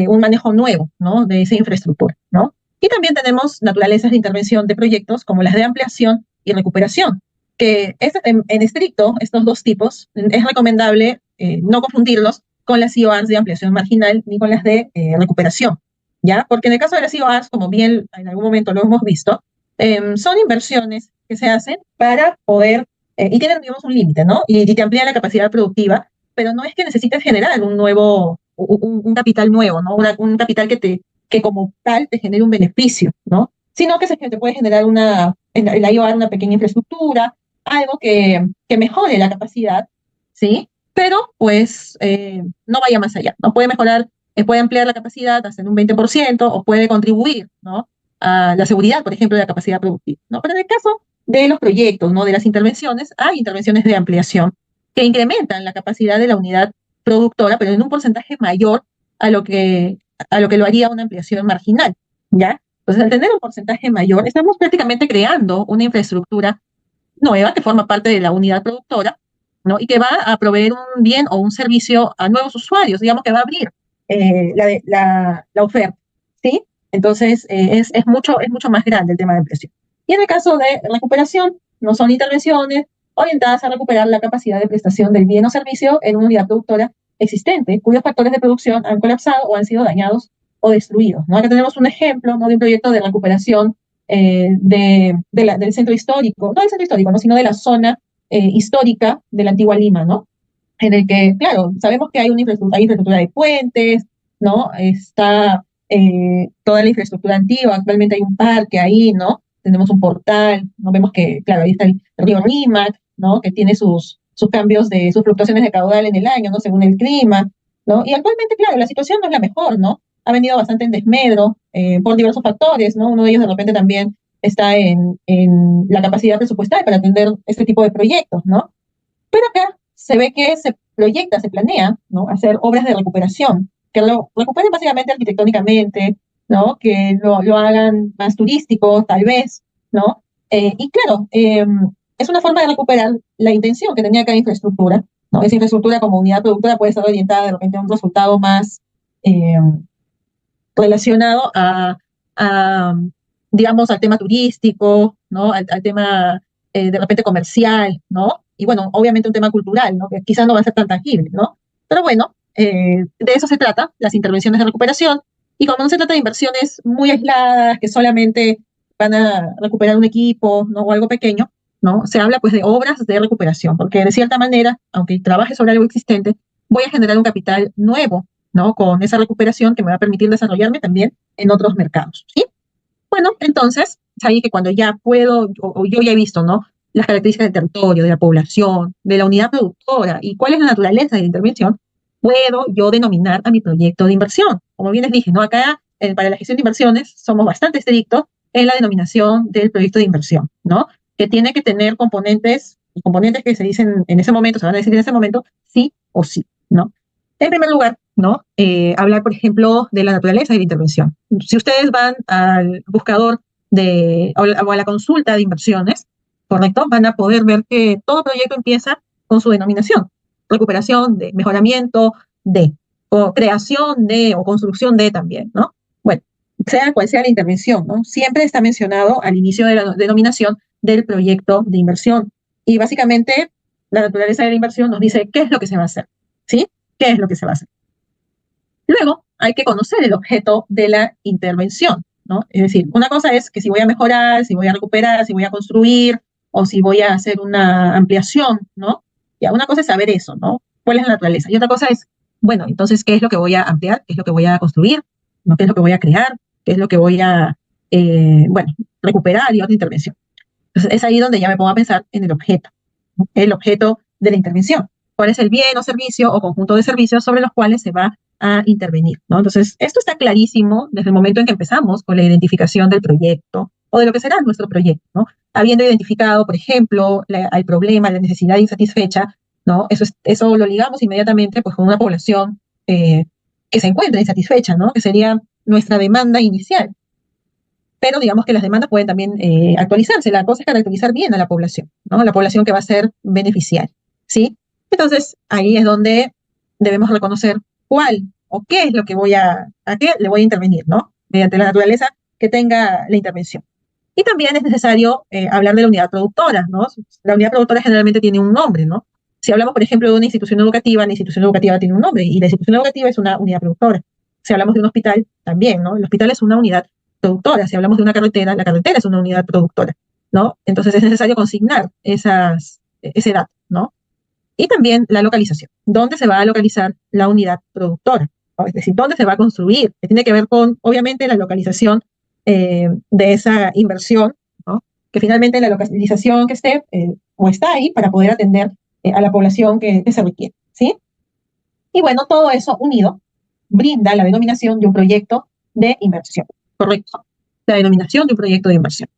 un manejo nuevo, ¿no? De esa infraestructura, ¿no? Y también tenemos naturalezas de intervención de proyectos como las de ampliación y recuperación, que en estricto, estos dos tipos, es recomendable no confundirlos con las IOARs de ampliación marginal ni con las de recuperación, ¿ya? Porque en el caso de las IOARs, como bien en algún momento lo hemos visto, son inversiones que se hacen para poder, y tienen, digamos, un límite, ¿no? Y te amplían la capacidad productiva, pero no es que necesites generar un capital nuevo, ¿no? Un capital que como tal te genere un beneficio, ¿no? Sino que te puede generar en la IOAR una pequeña infraestructura, algo que mejore la capacidad, ¿sí? Pero pues no vaya más allá, ¿no? Puede mejorar, puede ampliar la capacidad hasta en un 20% o puede contribuir, ¿no? A la seguridad, por ejemplo, de la capacidad productiva, ¿no? Pero en el caso de los proyectos, ¿no? De las intervenciones, hay intervenciones de ampliación que incrementan la capacidad de la unidad productora, pero en un porcentaje mayor a lo que lo haría una ampliación marginal, ¿ya? Entonces, al tener un porcentaje mayor, estamos prácticamente creando una infraestructura nueva que forma parte de la unidad productora, ¿no? Y que va a proveer un bien o un servicio a nuevos usuarios, digamos que va a abrir la oferta, ¿sí? Entonces, es mucho más grande el tema de ampliación. Y en el caso de recuperación, no son intervenciones orientadas a recuperar la capacidad de prestación del bien o servicio en una unidad productora existente, cuyos factores de producción han colapsado o han sido dañados o destruidos, ¿no? Acá tenemos un ejemplo, ¿no? De un proyecto de recuperación del centro histórico, no del centro histórico, ¿no? Sino de la zona histórica de la antigua Lima, ¿no? En el que, claro, sabemos que hay infraestructura de puentes, ¿no? Está toda la infraestructura antigua, actualmente hay un parque ahí, ¿no? Tenemos un portal, ¿no? Vemos que, claro, ahí está el río Rímac, ¿no? Que tiene sus cambios sus fluctuaciones de caudal en el año, ¿no? Según el clima, ¿no? Y actualmente, claro, la situación no es la mejor, ¿no? Ha venido bastante en desmedro por diversos factores, ¿no? Uno de ellos de repente también está en la capacidad presupuestal para atender este tipo de proyectos, ¿no? Pero acá se ve que se proyecta, se planea, ¿no? Hacer obras de recuperación, que lo recuperen básicamente arquitectónicamente, ¿no? Que lo hagan más turístico, tal vez, ¿no? Y claro, es una forma de recuperar la intención que tenía cada infraestructura, ¿no? Esa infraestructura como unidad productora puede estar orientada de repente a un resultado más relacionado a, digamos, al tema turístico, ¿no? Al tema de repente comercial, ¿no? Y bueno, obviamente un tema cultural, ¿no? Que quizás no va a ser tan tangible, ¿no? Pero bueno, de eso se trata, las intervenciones de recuperación. Y como no se trata de inversiones muy aisladas, que solamente van a recuperar un equipo, ¿no? O algo pequeño, ¿no? Se habla pues de obras de recuperación, porque de cierta manera, aunque trabaje sobre algo existente, voy a generar un capital nuevo, ¿no? Con esa recuperación que me va a permitir desarrollarme también en otros mercados, ¿sí? Bueno, entonces, sabéis que cuando ya puedo, o yo ya he visto, ¿no? Las características del territorio, de la población, de la unidad productora y cuál es la naturaleza de la intervención, puedo yo denominar a mi proyecto de inversión. Como bien les dije, ¿no? Acá, para la gestión de inversiones, somos bastante estrictos en la denominación del proyecto de inversión, ¿no? Que tiene que tener componentes, los componentes que se dicen en ese momento, se van a decir en ese momento, sí o sí, ¿no? En primer lugar, ¿no? Hablar, por ejemplo, de la naturaleza de la intervención. Si ustedes van al buscador o a la consulta de inversiones, ¿correcto? Van a poder ver que todo proyecto empieza con su denominación. Recuperación de, mejoramiento de, o creación de, o construcción de también, ¿no? Bueno, sea cual sea la intervención, ¿no? Siempre está mencionado al inicio de la denominación del proyecto de inversión. Y básicamente, la naturaleza de la inversión nos dice qué es lo que se va a hacer, ¿sí? ¿Qué es lo que se va a hacer? Luego, hay que conocer el objeto de la intervención, ¿no? Es decir, una cosa es que si voy a mejorar, si voy a recuperar, si voy a construir, o si voy a hacer una ampliación, ¿no? Ya, una cosa es saber eso, ¿no? ¿Cuál es la naturaleza? Y otra cosa es, bueno, entonces, ¿qué es lo que voy a ampliar? ¿Qué es lo que voy a construir? ¿No? ¿Qué es lo que voy a crear? ¿Qué es lo que voy a, bueno, recuperar y otra intervención? Entonces, es ahí donde ya me pongo a pensar en el objeto, ¿no? El objeto de la intervención. ¿Cuál es el bien o servicio o conjunto de servicios sobre los cuales se va a intervenir, ¿no? Entonces, esto está clarísimo desde el momento en que empezamos con la identificación del proyecto o de lo que será nuestro proyecto, ¿no? Habiendo identificado, por ejemplo, el problema, la necesidad insatisfecha, ¿no? Eso lo ligamos inmediatamente pues, con una población que se encuentra insatisfecha, ¿no? Que sería nuestra demanda inicial. Pero digamos que las demandas pueden también actualizarse. La cosa es caracterizar bien a la población, ¿no? La población que va a ser beneficiaria, ¿sí? Entonces, ahí es donde debemos reconocer cuál o qué es lo que a qué le voy a intervenir, ¿no? Mediante la naturaleza que tenga la intervención. Y también es necesario hablar de la unidad productora, ¿no? La unidad productora generalmente tiene un nombre, ¿no? Si hablamos, por ejemplo, de una institución educativa, la institución educativa tiene un nombre y la institución educativa es una unidad productora. Si hablamos de un hospital, también, ¿no? El hospital es una unidad productora. Si hablamos de una carretera, la carretera es una unidad productora, ¿no? Entonces es necesario consignar ese dato, ¿no? Y también la localización. ¿Dónde se va a localizar la unidad productora? ¿No? Es decir, ¿dónde se va a construir? Que tiene que ver con, obviamente, la localización de esa inversión, ¿no? Que finalmente la localización que esté o está ahí para poder atender a la población que se requiere, ¿sí? Y bueno, todo eso unido brinda la denominación de un proyecto de inversión, ¿correcto? La denominación de un proyecto de inversión.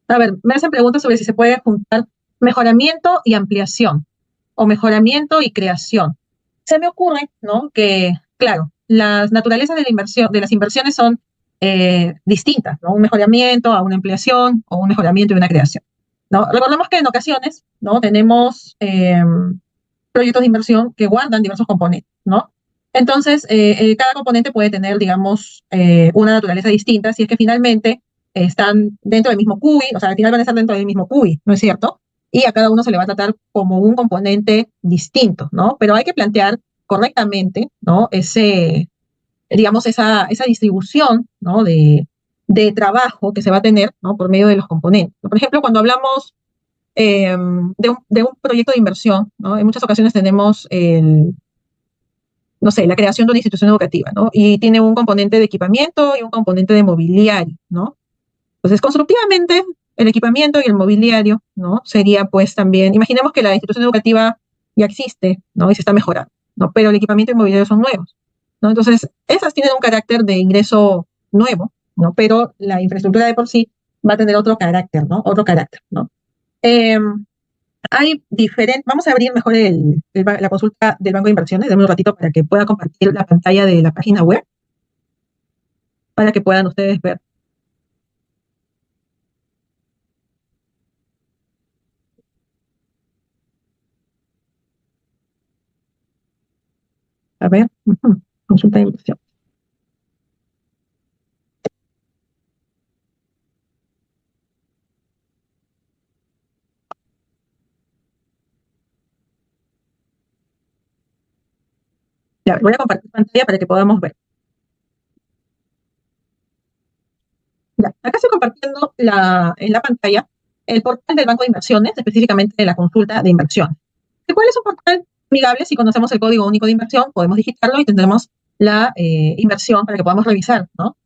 A ver, me hacen preguntas sobre si se puede juntar mejoramiento y ampliación o mejoramiento y creación. Se me ocurre, ¿no? Que, claro, las naturalezas de la inversión, de las inversiones son distintas, ¿no? Un mejoramiento a una ampliación o un mejoramiento y una creación, ¿no? Recordemos que en ocasiones, ¿no? Tenemos proyectos de inversión que guardan diversos componentes, ¿no? Entonces, cada componente puede tener, digamos, una naturaleza distinta si es que finalmente están dentro del mismo CUI, o sea, al final van a estar dentro del mismo CUI, ¿no es cierto? Y a cada uno se le va a tratar como un componente distinto, ¿no? Pero hay que plantear correctamente, ¿no? Digamos, esa distribución, ¿no? De trabajo que se va a tener, ¿no? Por medio de los componentes. Por ejemplo, cuando hablamos de un proyecto de inversión, ¿no? En muchas ocasiones tenemos no sé, la creación de una institución educativa, ¿no? Y tiene un componente de equipamiento y un componente de mobiliario, ¿no? Entonces, constructivamente, el equipamiento y el mobiliario, ¿no? Sería, pues, también, imaginemos que la institución educativa ya existe, ¿no? Y se está mejorando, ¿no? Pero el equipamiento y el mobiliario son nuevos, ¿no? Entonces, esas tienen un carácter de ingreso nuevo, ¿no? Pero la infraestructura de por sí va a tener otro carácter, ¿no? Otro carácter, ¿no? Hay diferentes, vamos a abrir mejor la consulta del Banco de Inversiones, dame un ratito para que pueda compartir la pantalla de la página web, para que puedan ustedes ver. A ver, consulta de inversión. Ya, voy a compartir pantalla para que podamos ver. Ya, acá estoy compartiendo en la pantalla el portal del Banco de Inversiones, específicamente de la consulta de inversión. El cual es un portal amigable. Si conocemos el código único de inversión, podemos digitarlo y tendremos la inversión para que podamos revisar, ¿no?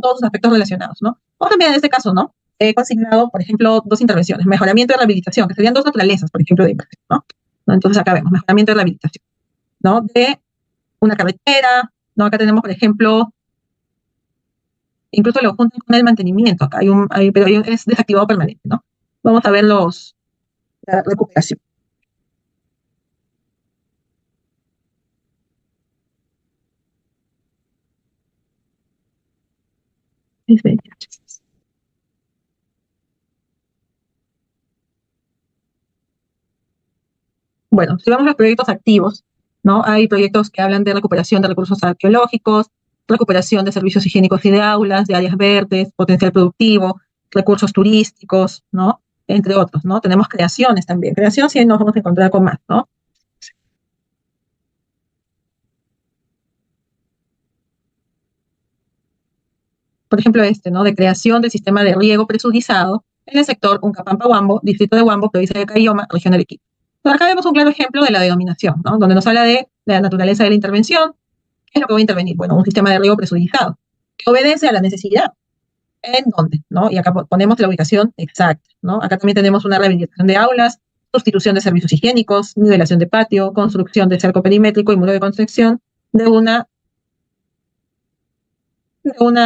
Todos los aspectos relacionados, ¿no? O también en este caso, ¿no? He consignado, por ejemplo, dos intervenciones, mejoramiento y rehabilitación, que serían dos naturalezas, por ejemplo, de inversión, ¿no? ¿no? Entonces acá vemos mejoramiento de rehabilitación, ¿no? De una carretera, ¿no? Acá tenemos, por ejemplo, incluso lo juntan con el mantenimiento, acá pero es desactivado permanente, ¿no? Vamos a ver la recuperación. Bueno, si vemos los proyectos activos, ¿no? Hay proyectos que hablan de recuperación de recursos arqueológicos, recuperación de servicios higiénicos y de aulas, de áreas verdes, potencial productivo, recursos turísticos, ¿no? Entre otros, ¿no? Tenemos creaciones también. Creación sí nos vamos a encontrar con más, ¿no? Por ejemplo, ¿no? De creación del sistema de riego presurizado en el sector Uncapampa-Huambo, distrito de Huambo, provincia de Caylloma, región de Arequipa. Pero acá vemos un claro ejemplo de la denominación, ¿no? Donde nos habla de la naturaleza de la intervención. ¿Qué es lo que voy a intervenir? Bueno, un sistema de riego presurizado que obedece a la necesidad. ¿En dónde? ¿No? Y acá ponemos la ubicación exacta, ¿no? Acá también tenemos una rehabilitación de aulas, sustitución de servicios higiénicos, nivelación de patio, construcción de cerco perimétrico y muro de contención de una,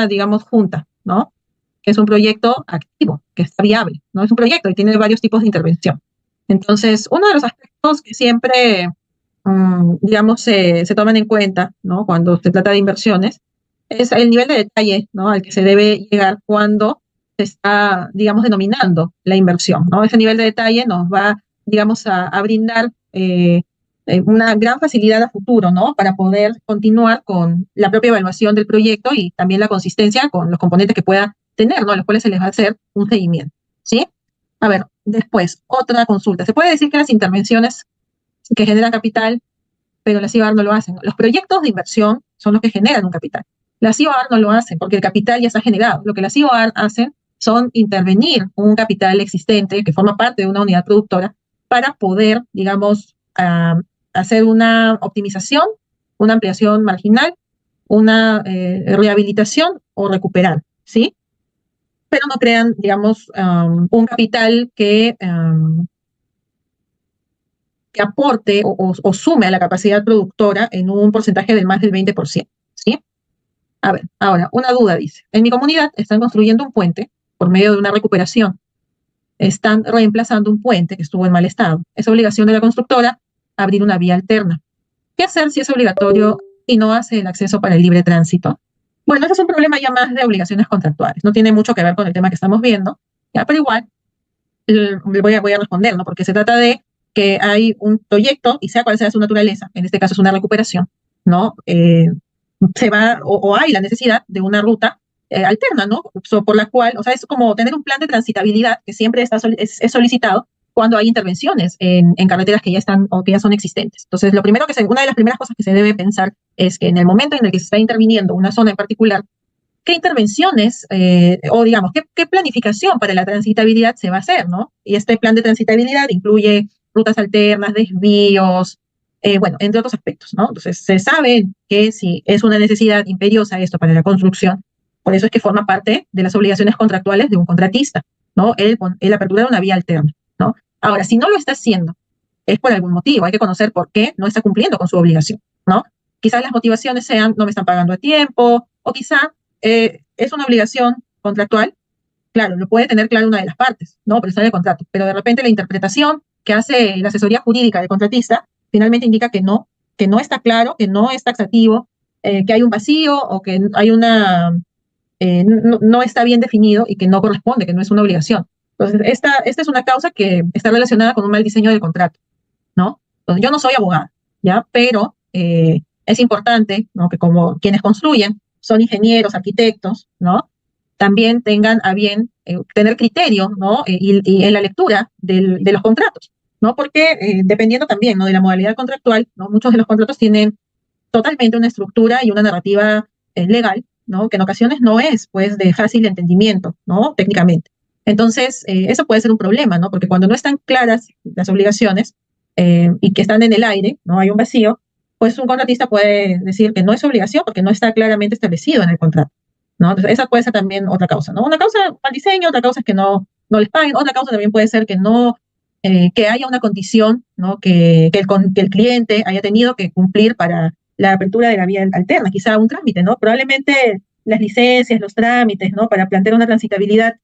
digamos, junta, ¿no? Que es un proyecto activo, que está viable, ¿no? Es un proyecto y tiene varios tipos de intervención. Entonces, uno de los aspectos que siempre, digamos, se toman en cuenta, ¿no? Cuando se trata de inversiones, es el nivel de detalle, ¿no? Al que se debe llegar cuando se está, digamos, denominando la inversión, ¿no? Ese nivel de detalle nos va, digamos, a brindar una gran facilidad a futuro, ¿no? Para poder continuar con la propia evaluación del proyecto y también la consistencia con los componentes que pueda tener, ¿no? A los cuales se les va a hacer un seguimiento, ¿sí? A ver, después, otra consulta. Se puede decir que las intervenciones que generan capital, pero las IOAR no lo hacen. Los proyectos de inversión son los que generan un capital. Las IOAR no lo hacen porque el capital ya está generado. Lo que las IOAR hacen son intervenir un capital existente que forma parte de una unidad productora para poder, digamos, hacer una optimización, una ampliación marginal, una rehabilitación o recuperar, ¿sí? Pero no crean, digamos, un capital que aporte o sume a la capacidad productora en un porcentaje de más del 20%, ¿sí? A ver, ahora, una duda dice, en mi comunidad están construyendo un puente por medio de una recuperación. Están reemplazando un puente que estuvo en mal estado. Es obligación de la constructora abrir una vía alterna. ¿Qué hacer si es obligatorio y no hace el acceso para el libre tránsito? Bueno, ese es un problema ya más de obligaciones contractuales. No tiene mucho que ver con el tema que estamos viendo, ¿ya? Pero igual voy a responder, ¿no? Porque se trata de que hay un proyecto, y sea cual sea su naturaleza, en este caso es una recuperación, ¿no? Se va, o hay la necesidad de una ruta alterna, ¿no? Por la cual, o sea, es como tener un plan de transitabilidad que siempre es solicitado cuando hay intervenciones en carreteras que ya están o que ya son existentes. Entonces, una de las primeras cosas que se debe pensar es que en el momento en el que se está interviniendo una zona en particular, qué intervenciones o digamos, qué planificación para la transitabilidad se va a hacer, ¿no? Y este plan de transitabilidad incluye rutas alternas, desvíos, bueno, entre otros aspectos, ¿no? Entonces, se sabe que si es una necesidad imperiosa esto para la construcción, por eso es que forma parte de las obligaciones contractuales de un contratista, ¿no? El apertura de una vía alterna, ¿no? Ahora, si no lo está haciendo, es por algún motivo, hay que conocer por qué no está cumpliendo con su obligación, ¿no? Quizás las motivaciones sean, no me están pagando a tiempo, o quizá es una obligación contractual, claro, lo puede tener claro una de las partes, ¿no? Por estar en el contrato, pero de repente la interpretación que hace la asesoría jurídica del contratista finalmente indica que no está claro, que no es taxativo, que hay un vacío o que hay no está bien definido y que no corresponde, que no es una obligación. Entonces, esta es una causa que está relacionada con un mal diseño del contrato, ¿no? Entonces, yo no soy abogada, ¿ya? Pero es importante, ¿no? Que como quienes construyen son ingenieros, arquitectos, ¿no? También tengan a bien tener criterio, ¿no? Y en la lectura de los contratos, ¿no? Porque dependiendo también, ¿no? De la modalidad contractual, ¿no? Muchos de los contratos tienen totalmente una estructura y una narrativa legal, ¿no? Que en ocasiones no es, pues, de fácil entendimiento, ¿no? Técnicamente. Entonces, eso puede ser un problema, ¿no? Porque cuando no están claras las obligaciones y que están en el aire, ¿no? Hay un vacío, pues un contratista puede decir que no es obligación porque no está claramente establecido en el contrato, ¿no? Entonces, esa puede ser también otra causa, ¿no? Una causa mal diseño, otra causa es que no les paguen, otra causa también puede ser que no que haya una condición, ¿no? Que el cliente haya tenido que cumplir para la apertura de la vía alterna, quizá un trámite, ¿no? Probablemente las licencias, los trámites, ¿no? Para plantear una transitabilidad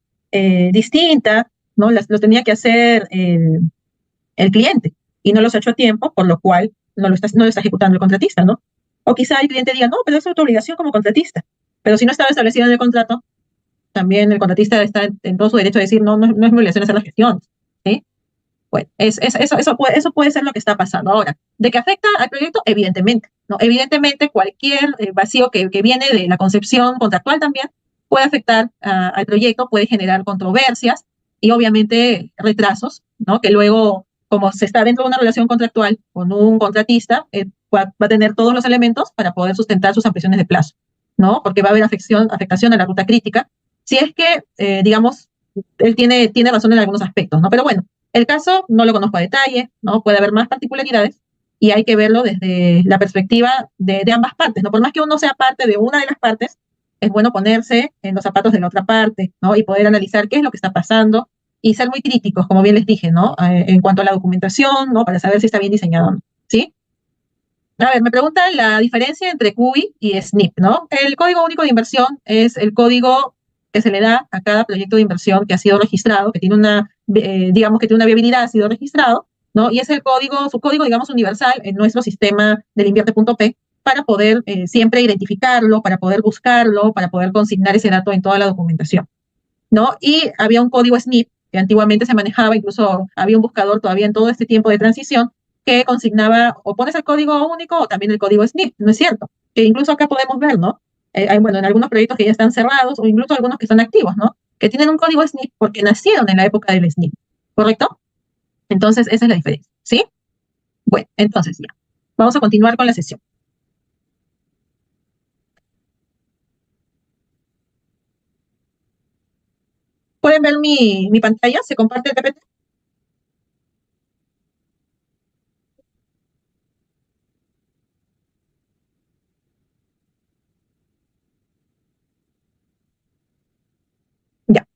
distinta, ¿no? Lo tenía que hacer el cliente y no los ha hecho a tiempo, por lo cual no lo está ejecutando el contratista, ¿no? O quizá el cliente diga, no, pero es tu obligación como contratista. Pero si no estaba establecido en el contrato, también el contratista está en todo su derecho a decir, no es mi obligación hacer la gestión, ¿sí? Bueno, eso puede ser lo que está pasando. Ahora, ¿de qué afecta al proyecto? Evidentemente, ¿no? Evidentemente, cualquier vacío que viene de la concepción contractual también puede afectar al proyecto, puede generar controversias y obviamente retrasos, ¿no? Que luego, como se está dentro de una relación contractual con un contratista, va a tener todos los elementos para poder sustentar sus ampliaciones de plazo, ¿no? Porque va a haber afectación a la ruta crítica, si es que, digamos, él tiene razón en algunos aspectos, ¿no? Pero bueno, el caso no lo conozco a detalle, ¿no? Puede haber más particularidades y hay que verlo desde la perspectiva de ambas partes, ¿no? Por más que uno sea parte de una de las partes, es bueno ponerse en los zapatos de la otra parte, ¿no? Y poder analizar qué es lo que está pasando y ser muy críticos, como bien les dije, ¿no? En cuanto a la documentación, ¿no? Para saber si está bien diseñado, ¿no? ¿Sí? A ver, me preguntan la diferencia entre CUBI y SNIP, ¿no? El Código Único de Inversión es el código que se le da a cada proyecto de inversión que ha sido registrado, que tiene digamos que tiene una viabilidad, ha sido registrado, ¿no? Y es su código, digamos, universal en nuestro sistema del invierte.p para poder siempre identificarlo, para poder buscarlo, para poder consignar ese dato en toda la documentación, ¿no? Y había un código SNIP que antiguamente se manejaba, incluso había un buscador todavía en todo este tiempo de transición que consignaba o pones el código único o también el código SNIP, ¿no es cierto? Que incluso acá podemos ver, ¿no? Bueno, en algunos proyectos que ya están cerrados o incluso algunos que están activos, ¿no? Que tienen un código SNIP porque nacieron en la época del SNIP, ¿correcto? Entonces, esa es la diferencia, ¿sí? Bueno, entonces ya. Vamos a continuar con la sesión. ¿Pueden ver mi pantalla? ¿Se comparte el PPT? Ya,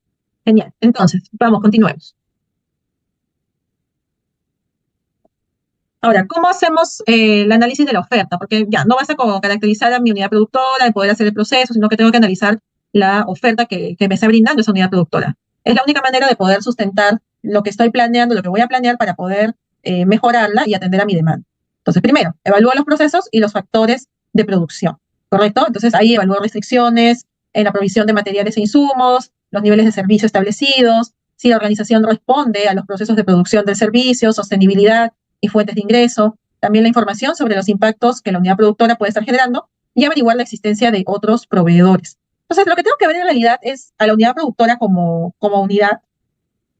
genial. Entonces, vamos, continuemos. Ahora, ¿cómo hacemos el análisis de la oferta? Porque ya no basta con caracterizar a mi unidad productora y poder hacer el proceso, sino que tengo que analizar la oferta que me está brindando esa unidad productora. Es la única manera de poder sustentar lo que estoy planeando, lo que voy a planear para poder mejorarla y atender a mi demanda. Entonces, primero, evalúo los procesos y los factores de producción, ¿correcto? Entonces, ahí evalúo restricciones en la provisión de materiales e insumos, los niveles de servicio establecidos, si la organización responde a los procesos de producción del servicio, sostenibilidad y fuentes de ingreso, también la información sobre los impactos que la unidad productora puede estar generando y averiguar la existencia de otros proveedores. Entonces, lo que tengo que ver en realidad es a la unidad productora como unidad,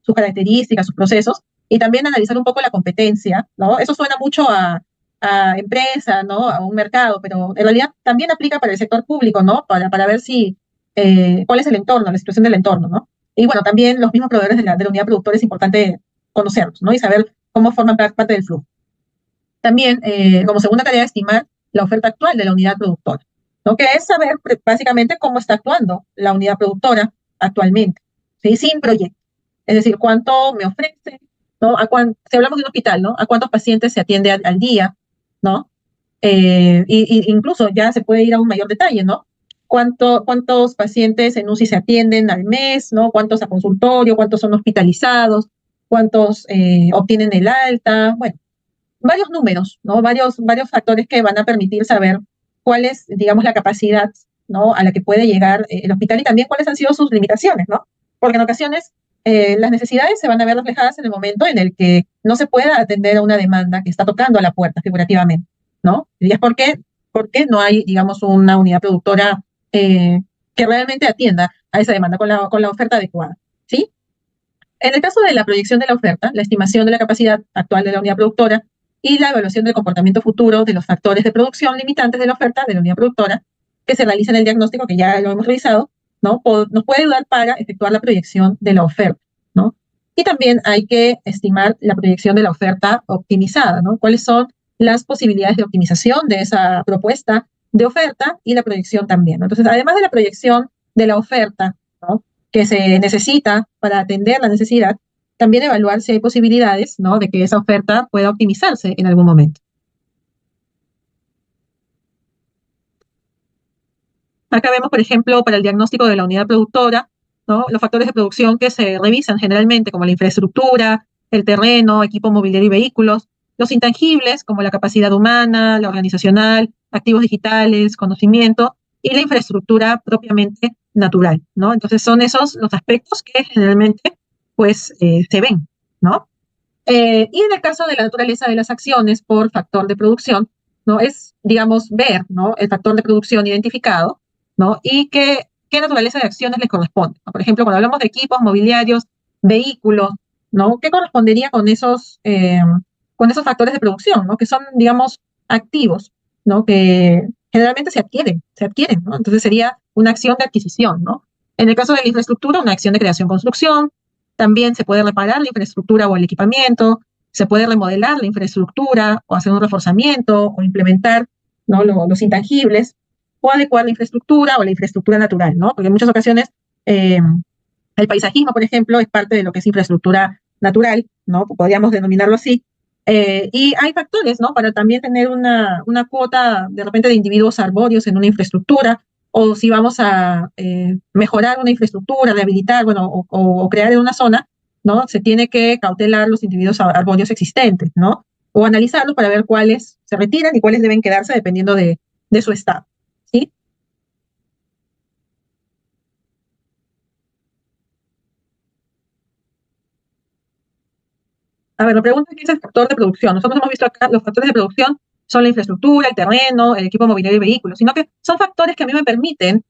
sus características, sus procesos, y también analizar un poco la competencia, ¿no? Eso suena mucho a empresa, ¿no? A un mercado, pero en realidad también aplica para el sector público, ¿no? Para ver cuál es el entorno, la situación del entorno, ¿no? Y bueno, también los mismos proveedores de la unidad productora es importante conocerlos, ¿no? Y saber cómo forman parte del flujo. También, como segunda tarea, estimar la oferta actual de la unidad productora, ¿no? Que es saber básicamente cómo está actuando la unidad productora actualmente, ¿sí? Sin proyecto. Es decir, cuánto me ofrece, ¿no? Si hablamos de un hospital, ¿no? A cuántos pacientes se atiende al día, ¿no? Incluso ya se puede ir a un mayor detalle, ¿no? ¿Cuántos pacientes en UCI se atienden al mes, ¿no? ¿Cuántos a consultorio? ¿Cuántos son hospitalizados? ¿Cuántos obtienen el alta? Bueno, varios números, ¿no? Varios factores que van a permitir saber cuál es, digamos, la capacidad, ¿no? A la que puede llegar el hospital y también cuáles han sido sus limitaciones, ¿no? Porque en ocasiones las necesidades se van a ver reflejadas en el momento en el que no se pueda atender a una demanda que está tocando a la puerta figurativamente, ¿no? Y es porque no hay, digamos, una unidad productora que realmente atienda a esa demanda con la oferta adecuada, ¿sí? En el caso de la proyección de la oferta, la estimación de la capacidad actual de la unidad productora y la evaluación del comportamiento futuro de los factores de producción limitantes de la oferta de la unidad productora que se realiza en el diagnóstico, que ya lo hemos revisado, ¿no? Nos puede ayudar para efectuar la proyección de la oferta, ¿no? Y también hay que estimar la proyección de la oferta optimizada, ¿no? ¿Cuáles son las posibilidades de optimización de esa propuesta de oferta y la proyección también, ¿no? Entonces, además de la proyección de la oferta, ¿no? Que se necesita para atender la necesidad, también evaluar si hay posibilidades, ¿no?, de que esa oferta pueda optimizarse en algún momento. Acá vemos, por ejemplo, para el diagnóstico de la unidad productora, ¿no?, los factores de producción que se revisan generalmente, como la infraestructura, el terreno, equipo mobiliario y vehículos, los intangibles, como la capacidad humana, la organizacional, activos digitales, conocimiento, y la infraestructura propiamente natural, ¿no? Entonces son esos los aspectos que generalmente, pues, se ven, ¿no? Y en el caso de la naturaleza de las acciones por factor de producción, ¿no?, es, digamos, ver, ¿no?, el factor de producción identificado, ¿no?, y qué naturaleza de acciones le corresponde, ¿no? Por ejemplo, cuando hablamos de equipos, mobiliarios, vehículos, ¿no?, ¿qué correspondería con esos factores de producción, ¿no?, que son, digamos, activos, ¿no?, que generalmente se adquieren, ¿no? Entonces sería una acción de adquisición, ¿no? En el caso de la infraestructura, una acción de creación-construcción. También se puede reparar la infraestructura o el equipamiento, se puede remodelar la infraestructura o hacer un reforzamiento o implementar, ¿no?, los intangibles, o adecuar la infraestructura o la infraestructura natural, ¿no? Porque en muchas ocasiones el paisajismo, por ejemplo, es parte de lo que es infraestructura natural, ¿no? Podríamos denominarlo así. Y hay factores, ¿no?, para también tener una cuota de repente de individuos arbóreos en una infraestructura, o si vamos a mejorar una infraestructura, rehabilitar, bueno, o crear en una zona, ¿no?, se tiene que cautelar los individuos arbóreos existentes, ¿no? O analizarlos para ver cuáles se retiran y cuáles deben quedarse dependiendo de su estado, ¿sí? A ver, me preguntan qué es el factor de producción. Nosotros hemos visto acá los factores de producción son la infraestructura, el terreno, el equipo mobiliario y vehículos, sino que son factores que a mí me permiten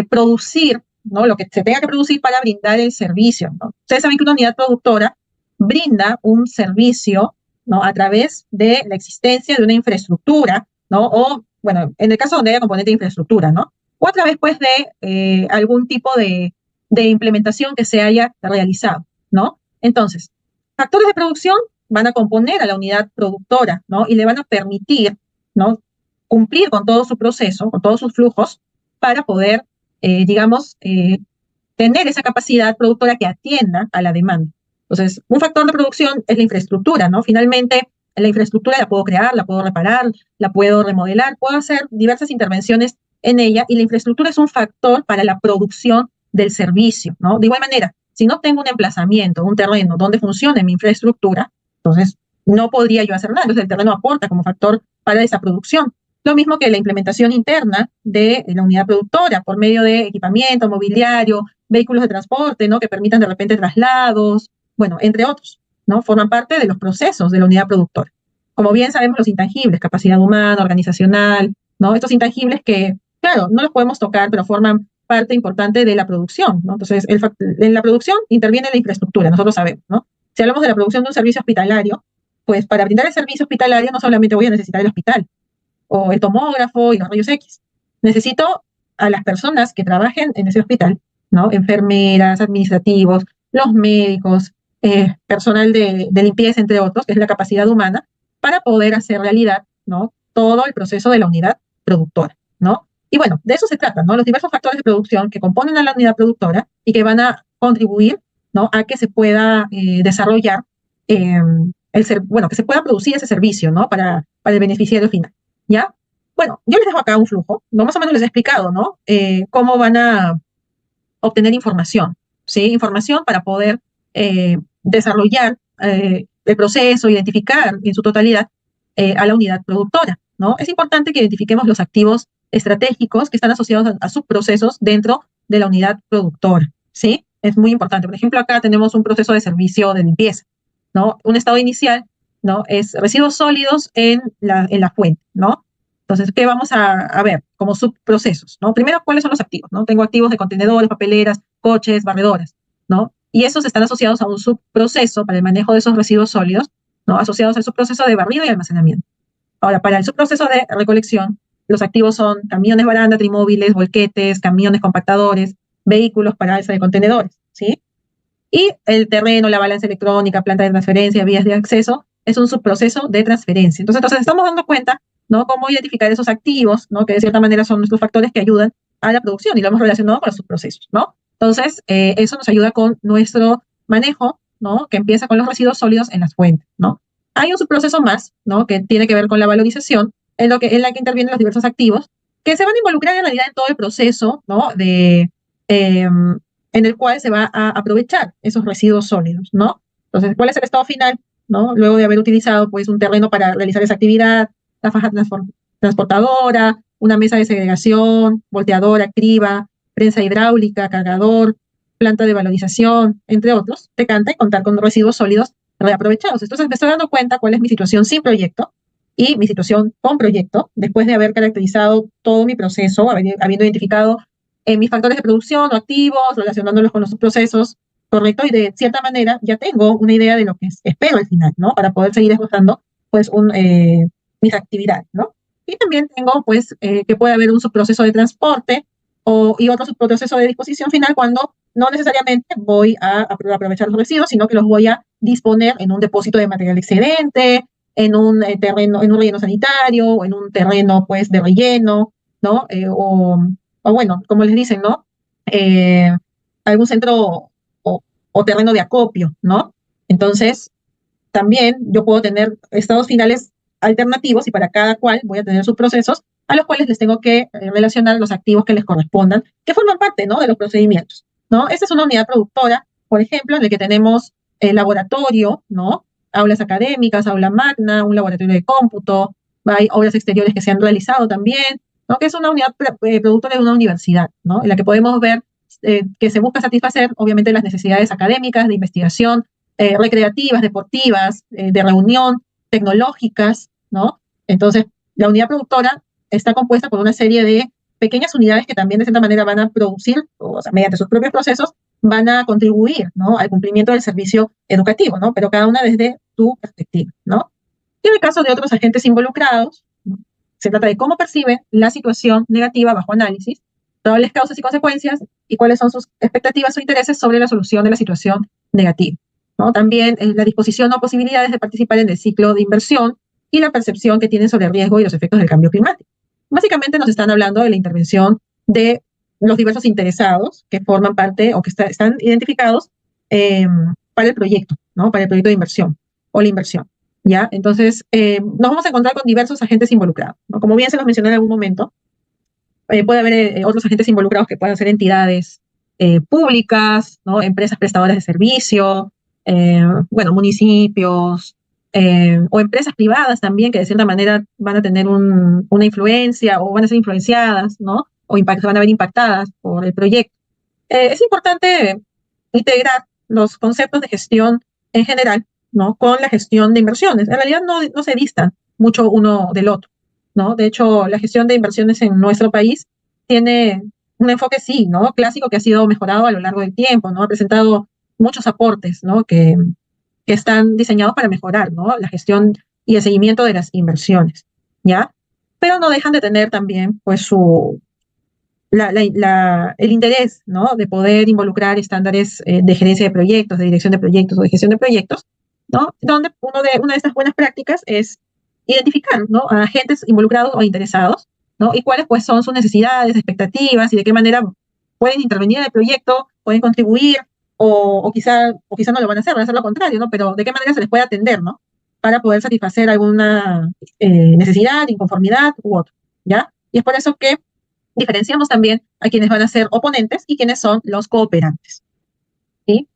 producir, ¿no?, lo que se tenga que producir para brindar el servicio, ¿no? Ustedes saben que una unidad productora brinda un servicio, ¿no?, a través de la existencia de una infraestructura, ¿no? O, bueno, en el caso donde haya componente de infraestructura, ¿no? O a través, pues, de algún tipo de implementación que se haya realizado, ¿no? Entonces, factores de producción van a componer a la unidad productora, ¿no?, y le van a permitir, ¿no?, cumplir con todo su proceso, con todos sus flujos, para poder, digamos, tener esa capacidad productora que atienda a la demanda. Entonces, un factor de producción es la infraestructura, ¿no? Finalmente, la infraestructura la puedo crear, la puedo reparar, la puedo remodelar, puedo hacer diversas intervenciones en ella, y la infraestructura es un factor para la producción del servicio, ¿no? De igual manera, si no tengo un emplazamiento, un terreno donde funcione mi infraestructura, entonces no podría yo hacer nada. Entonces el terreno aporta como factor para esa producción. Lo mismo que la implementación interna de la unidad productora por medio de equipamiento, mobiliario, vehículos de transporte, ¿no?, que permitan de repente traslados, bueno, entre otros, ¿no? Forman parte de los procesos de la unidad productora. Como bien sabemos, los intangibles, capacidad humana, organizacional, ¿no? Estos intangibles que, claro, no los podemos tocar, pero forman parte importante de la producción, ¿no? Entonces, en la producción interviene la infraestructura, nosotros sabemos, ¿no? Si hablamos de la producción de un servicio hospitalario, pues para brindar el servicio hospitalario no solamente voy a necesitar el hospital o el tomógrafo y los rayos X. Necesito a las personas que trabajen en ese hospital, ¿no? Enfermeras, administrativos, los médicos, personal de limpieza, entre otros, que es la capacidad humana, para poder hacer realidad, ¿no?, todo el proceso de la unidad productora, ¿no? Y bueno, de eso se trata, ¿no? Los diversos factores de producción que componen a la unidad productora y que van a contribuir, ¿no?, a que se pueda desarrollar, bueno, que se pueda producir ese servicio, ¿no?, para el beneficiario final, ¿ya? Bueno, yo les dejo acá un flujo, ¿no? Más o menos les he explicado, ¿no?, cómo van a obtener información, ¿sí? Información para poder desarrollar el proceso, identificar en su totalidad a la unidad productora, ¿no? Es importante que identifiquemos los activos estratégicos que están asociados a subprocesos dentro de la unidad productora, ¿sí? Es muy importante. Por ejemplo, acá tenemos un proceso de servicio de limpieza, ¿no? Un estado inicial, ¿no?, es residuos sólidos en la fuente, ¿no? Entonces, ¿qué vamos a ver como subprocesos, ¿no? Primero, ¿cuáles son los activos, no? Tengo activos de contenedores, papeleras, coches, barredoras, ¿no? Y esos están asociados a un subproceso para el manejo de esos residuos sólidos, ¿no?, asociados al subproceso de barrido y almacenamiento. Ahora, para el subproceso de recolección, los activos son camiones baranda, trimóviles, volquetes, camiones compactadores, vehículos para alza de contenedores, ¿sí? Y el terreno, la balanza electrónica, planta de transferencia, vías de acceso, es un subproceso de transferencia. Entonces estamos dando cuenta, ¿no?, cómo identificar esos activos, ¿no?, que de cierta manera son nuestros factores que ayudan a la producción y lo hemos relacionado con los subprocesos, ¿no? Entonces, eso nos ayuda con nuestro manejo ¿no?, que empieza con los residuos sólidos en las fuentes, ¿no? Hay un subproceso más, ¿no?, que tiene que ver con la valorización, en la que intervienen los diversos activos, que se van a involucrar en realidad en todo el proceso, ¿no?, en el cual se va a aprovechar esos residuos sólidos, ¿no? Entonces, ¿cuál es el estado final, ¿no?, luego de haber utilizado, pues, un terreno para realizar esa actividad, la faja transportadora, una mesa de segregación, volteadora, criba, prensa hidráulica, cargador, planta de valorización, entre otros, decanta y contar con residuos sólidos reaprovechados. Entonces me estoy dando cuenta cuál es mi situación sin proyecto y mi situación con proyecto, después de haber caracterizado todo mi proceso, habiendo identificado mis factores de producción o activos, relacionándolos con los procesos, correcto, y de cierta manera ya tengo una idea de lo que espero al final, ¿no?, para poder seguir esbozando, pues, mis actividades, ¿no? Y también tengo, pues, que puede haber un subproceso de transporte y otro subproceso de disposición final cuando no necesariamente voy a aprovechar los residuos, sino que los voy a disponer en un depósito de material excedente, en un terreno, en un relleno sanitario, o en un terreno, pues, de relleno, ¿no? O bueno, como les dicen, ¿no? Algún centro o terreno de acopio, ¿no? Entonces, también yo puedo tener estados finales alternativos y para cada cual voy a tener sus procesos a los cuales les tengo que relacionar los activos que les correspondan, que forman parte, ¿no?, de los procedimientos, ¿no? Esta es una unidad productora, por ejemplo, en la que tenemos el laboratorio, ¿no?, aulas académicas, aula magna, un laboratorio de cómputo, hay obras exteriores que se han realizado también, ¿no?, que es una unidad productora de una universidad, ¿no?, en la que podemos ver que se busca satisfacer, obviamente, las necesidades académicas, de investigación, recreativas, deportivas, de reunión, tecnológicas, ¿no? Entonces, la unidad productora está compuesta por una serie de pequeñas unidades que también de cierta manera van a producir, o sea, mediante sus propios procesos, van a contribuir, ¿no?, al cumplimiento del servicio educativo, ¿no?, pero cada una desde su perspectiva, ¿no? Y en el caso de otros agentes involucrados, ¿no?, se trata de cómo perciben la situación negativa bajo análisis, probables causas y consecuencias, y cuáles son sus expectativas o intereses sobre la solución de la situación negativa, ¿no? También la disposición o posibilidades de participar en el ciclo de inversión y la percepción que tienen sobre el riesgo y los efectos del cambio climático. Básicamente nos están hablando de la intervención de los diversos interesados que forman parte o que están identificados para el proyecto, ¿no?, para el proyecto de inversión o la inversión, ¿ya? Entonces, nos vamos a encontrar con diversos agentes involucrados, ¿no? Como bien se los mencioné en algún momento, puede haber otros agentes involucrados que puedan ser entidades públicas, ¿no?, empresas prestadoras de servicio, bueno, municipios, o empresas privadas también que de cierta manera van a tener una influencia o van a ser influenciadas, ¿no?, o se van a ver impactadas por el proyecto. Es importante integrar los conceptos de gestión en general, ¿no?, con la gestión de inversiones. En realidad no se distan mucho uno del otro, ¿no? De hecho, la gestión de inversiones en nuestro país tiene un enfoque, sí, ¿no?, clásico, que ha sido mejorado a lo largo del tiempo, ¿no? Ha presentado muchos aportes, ¿no?, que están diseñados para mejorar, ¿no?, la gestión y el seguimiento de las inversiones, ¿ya? Pero no dejan de tener también, pues, el interés, ¿no?, de poder involucrar estándares de gerencia de proyectos, de dirección de proyectos o de gestión de proyectos, ¿no?, donde una de estas buenas prácticas es identificar, ¿no?, a agentes involucrados o interesados, ¿no?, y cuáles, pues, son sus necesidades, expectativas y de qué manera pueden intervenir en el proyecto, pueden contribuir o quizá no lo van a hacer lo contrario, ¿no?, pero de qué manera se les puede atender, ¿no?, para poder satisfacer alguna necesidad, inconformidad u otro, ¿ya? Y es por eso que diferenciamos también a quienes van a ser oponentes y quienes son los cooperantes, ¿sí?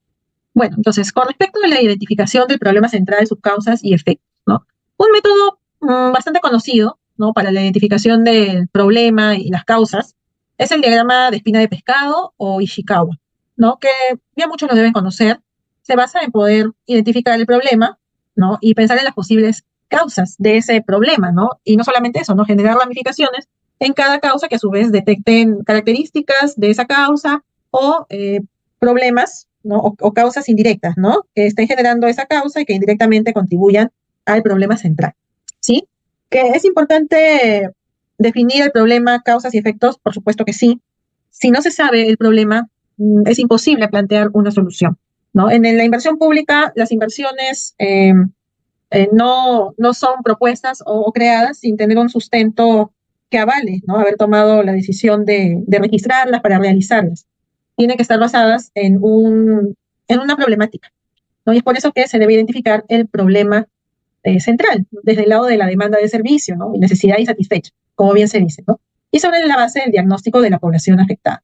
Bueno, entonces, con respecto a la identificación del problema central, sus causas y efectos, ¿no?, un método bastante conocido, ¿no?, para la identificación del problema y las causas es el diagrama de espina de pescado o Ishikawa, ¿no?, que ya muchos lo deben conocer. Se basa en poder identificar el problema, ¿no?, y pensar en las posibles causas de ese problema, ¿no? Y no solamente eso, ¿no?, generar ramificaciones en cada causa que a su vez detecten características de esa causa o problemas, ¿no?, o causas indirectas, ¿no?, que estén generando esa causa y que indirectamente contribuyan al problema central, ¿sí? Que es importante definir el problema, causas y efectos, por supuesto que sí. Si no se sabe el problema, es imposible plantear una solución, ¿no? En la inversión pública, las inversiones no son propuestas o creadas sin tener un sustento que avale, ¿no?, haber tomado la decisión de registrarlas para realizarlas. Tienen que estar basadas en una problemática, ¿no? Y es por eso que se debe identificar el problema central, desde el lado de la demanda de servicio, ¿no? Necesidad insatisfecha, como bien se dice, ¿no? Y sobre la base del diagnóstico de la población afectada.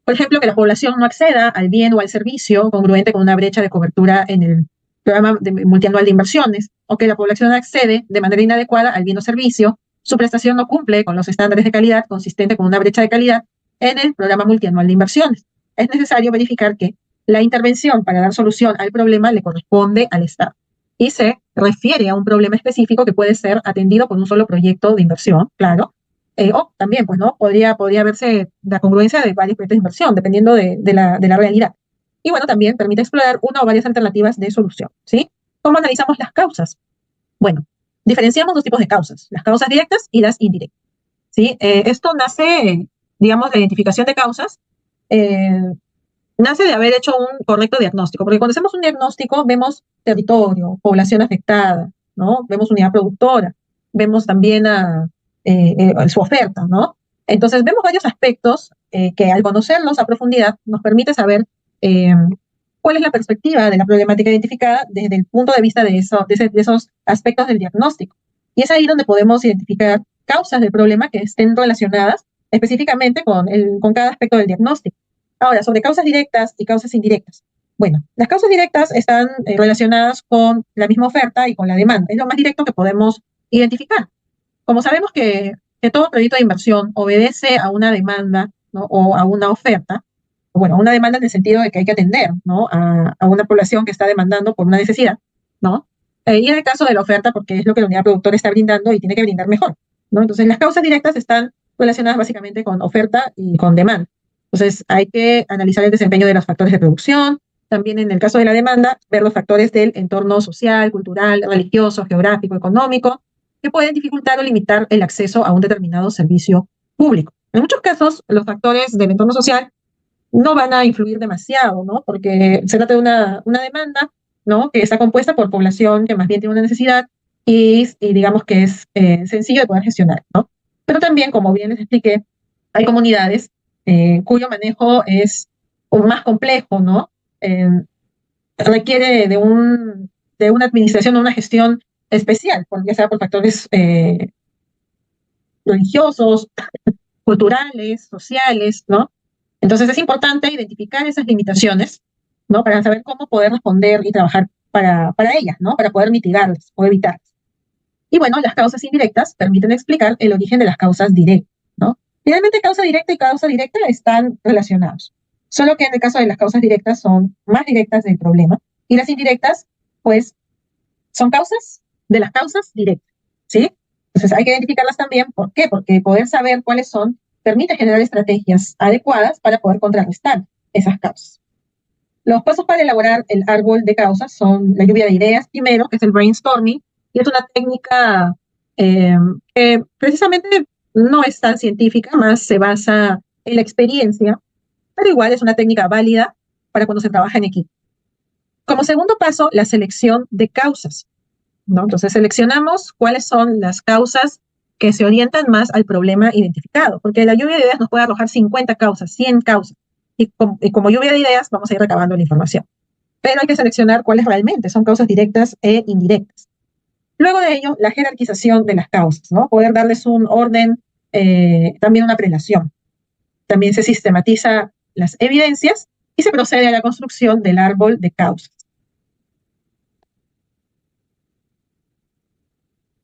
Por ejemplo, que la población no acceda al bien o al servicio congruente con una brecha de cobertura en el programa multianual de inversiones, o que la población accede de manera inadecuada al bien o servicio, su prestación no cumple con los estándares de calidad consistente con una brecha de calidad en el programa multianual de inversiones. Es necesario verificar que la intervención para dar solución al problema le corresponde al Estado y se refiere a un problema específico que puede ser atendido por un solo proyecto de inversión, claro, o también, pues, ¿no? Podría verse la congruencia de varios proyectos de inversión, dependiendo de la realidad. Y bueno, también permite explorar una o varias alternativas de solución, ¿sí? ¿Cómo analizamos las causas? Bueno, diferenciamos dos tipos de causas, las causas directas y las indirectas, ¿sí? Esto nace, digamos, la identificación de causas, nace de haber hecho un correcto diagnóstico, porque cuando hacemos un diagnóstico vemos territorio, población afectada, ¿no? Vemos unidad productora, vemos también su oferta, ¿no? Entonces vemos varios aspectos que al conocerlos a profundidad nos permite saber cuál es la perspectiva de la problemática identificada desde el punto de vista de esos aspectos del diagnóstico. Y es ahí donde podemos identificar causas del problema que estén relacionadas específicamente con cada aspecto del diagnóstico. Ahora, sobre causas directas y causas indirectas. Bueno, las causas directas están relacionadas con la misma oferta y con la demanda. Es lo más directo que podemos identificar. Como sabemos que todo proyecto de inversión obedece a una demanda, ¿no? O a una oferta, bueno, una demanda en el sentido de que hay que atender, ¿no? a una población que está demandando por una necesidad, ¿no? Y en el caso de la oferta, porque es lo que la unidad productora está brindando y tiene que brindar mejor, ¿no? Entonces, las causas directas están relacionadas básicamente con oferta y con demanda. Entonces, hay que analizar el desempeño de los factores de producción, también en el caso de la demanda, ver los factores del entorno social, cultural, religioso, geográfico, económico, que pueden dificultar o limitar el acceso a un determinado servicio público. En muchos casos, los factores del entorno social no van a influir demasiado, ¿no? Porque se trata de una demanda, ¿no? Que está compuesta por población que más bien tiene una necesidad y digamos que es sencillo de poder gestionar, ¿no? Pero también, como bien les expliqué, hay comunidades cuyo manejo es más complejo, ¿no? Eh, requiere de una administración o una gestión especial, ya sea por factores religiosos, culturales, sociales, ¿no? Entonces es importante identificar esas limitaciones, ¿no? Para saber cómo poder responder y trabajar para ellas, ¿no? Para poder mitigarlas o evitarlas. Y bueno, las causas indirectas permiten explicar el origen de las causas directas, ¿no? Finalmente, causa directa y causa directa están relacionados. Solo que en el caso de las causas directas son más directas del problema y las indirectas, pues, son causas de las causas directas, ¿sí? Entonces hay que identificarlas también. ¿Por qué? Porque poder saber cuáles son permite generar estrategias adecuadas para poder contrarrestar esas causas. Los pasos para elaborar el árbol de causas son la lluvia de ideas primero, que es el brainstorming, y es una técnica que precisamente no es tan científica, más se basa en la experiencia, pero igual es una técnica válida para cuando se trabaja en equipo. Como segundo paso, la selección de causas, ¿no? Entonces seleccionamos cuáles son las causas que se orientan más al problema identificado, porque la lluvia de ideas nos puede arrojar 50 causas, 100 causas, y como lluvia de ideas vamos a ir recabando la información. Pero hay que seleccionar cuáles realmente son causas directas e indirectas. Luego de ello, la jerarquización de las causas, ¿no? Poder darles un orden, también una prelación. También se sistematiza las evidencias y se procede a la construcción del árbol de causas.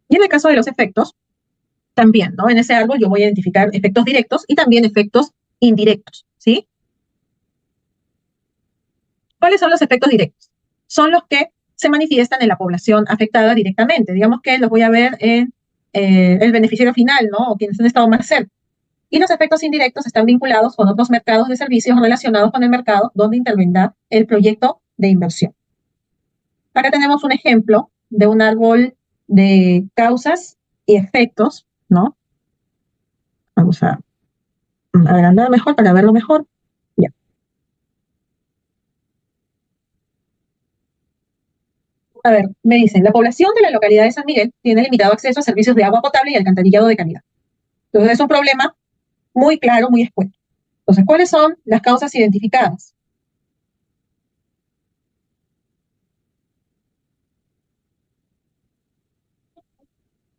Y en el caso de los efectos, también, ¿no? En ese árbol yo voy a identificar efectos directos y también efectos indirectos, ¿sí? ¿Cuáles son los efectos directos? Son los que se manifiestan en la población afectada directamente. Digamos que los voy a ver en el beneficiario final, ¿no? O quienes han estado más cerca. Y los efectos indirectos están vinculados con otros mercados de servicios relacionados con el mercado donde intervendrá el proyecto de inversión. Acá tenemos un ejemplo de un árbol de causas y efectos, ¿no? Vamos a agrandar mejor para verlo mejor. Ya. A ver, me dicen, la población de la localidad de San Miguel tiene limitado acceso a servicios de agua potable y alcantarillado de calidad. Entonces es un problema muy claro, muy expuesto. Entonces, ¿cuáles son las causas identificadas?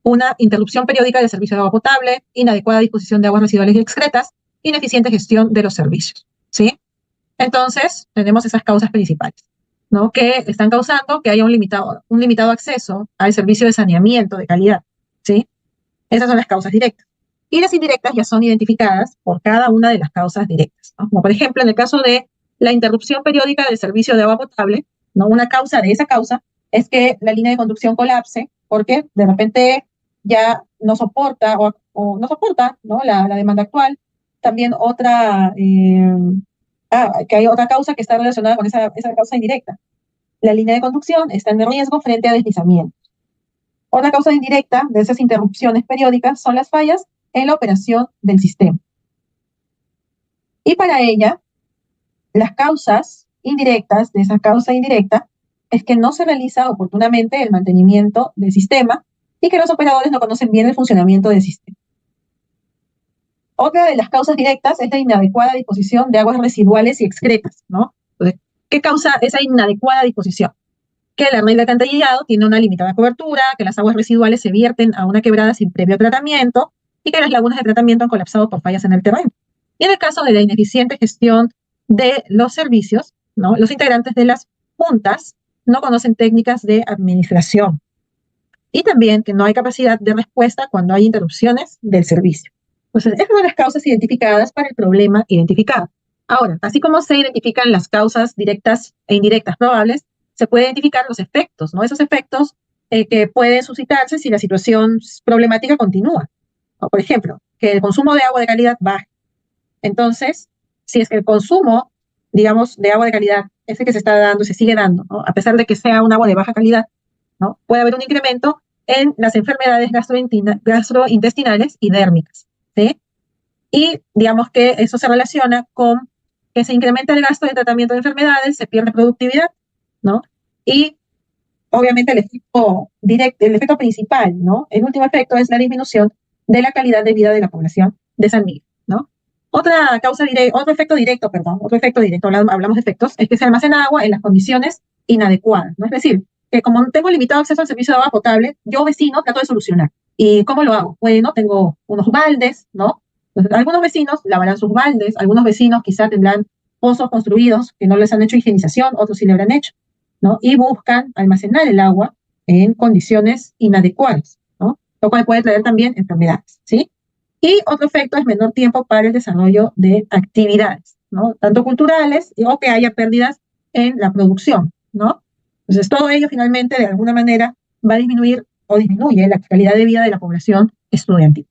una interrupción periódica del servicio de agua potable, inadecuada disposición de aguas residuales y excretas, ineficiente gestión de los servicios, ¿sí? Entonces, tenemos esas causas principales, ¿no? Que están causando que haya un limitado acceso al servicio de saneamiento de calidad, ¿sí? Esas son las causas directas. Y las indirectas ya son identificadas por cada una de las causas directas, ¿no? Como por ejemplo, en el caso de la interrupción periódica del servicio de agua potable, ¿no? Una causa de esa causa es que la línea de conducción colapse porque de repente ya no soporta o no soporta, ¿no? La demanda actual. También que hay otra causa que está relacionada con esa causa indirecta. La línea de conducción está en riesgo frente a deslizamiento. Otra causa indirecta de esas interrupciones periódicas son las fallas en la operación del sistema. Y para ella, las causas indirectas de esa causa indirecta es que no se realiza oportunamente el mantenimiento del sistema y que los operadores no conocen bien el funcionamiento del sistema. Otra de las causas directas es la inadecuada disposición de aguas residuales y excretas, ¿no? Entonces, ¿qué causa esa inadecuada disposición? Que la red de alcantarillado tiene una limitada cobertura, que las aguas residuales se vierten a una quebrada sin previo tratamiento y que las lagunas de tratamiento han colapsado por fallas en el terreno. Y en el caso de la ineficiente gestión de los servicios, ¿no? Los integrantes de las juntas no conocen técnicas de administración. Y también que no hay capacidad de respuesta cuando hay interrupciones del servicio. Entonces, esas son las causas identificadas para el problema identificado. Ahora, así como se identifican las causas directas e indirectas probables, se puede identificar los efectos, ¿no? Esos efectos que pueden suscitarse si la situación problemática continúa. O, por ejemplo, que el consumo de agua de calidad baje. Entonces, si es que el consumo, digamos, de agua de calidad ese que se está dando, se sigue dando, ¿no? A pesar de que sea un agua de baja calidad, ¿no? Puede haber un incremento en las enfermedades gastrointestinales y dérmicas, ¿sí? Y digamos que eso se relaciona con que se incrementa el gasto de tratamiento de enfermedades, se pierde productividad, ¿no? Y obviamente el efecto directo, el efecto principal, ¿no? El último efecto es la disminución de la calidad de vida de la población de San Miguel, ¿no? Otro efecto directo, hablamos de efectos, es que se almacena agua en las condiciones inadecuadas, ¿no? Es decir, que como tengo limitado acceso al servicio de agua potable, yo vecino trato de solucionar. ¿Y cómo lo hago? Bueno, tengo unos baldes, ¿no? Entonces, algunos vecinos lavarán sus baldes, algunos vecinos quizá tendrán pozos construidos que no les han hecho higienización, otros sí le habrán hecho, ¿no? Y buscan almacenar el agua en condiciones inadecuadas, ¿no? Lo cual puede traer también enfermedades, ¿sí? Y otro efecto es menor tiempo para el desarrollo de actividades, ¿no? Tanto culturales o que haya pérdidas en la producción, ¿no? Entonces, todo ello finalmente, de alguna manera, va a disminuir o disminuye la calidad de vida de la población estudiantil.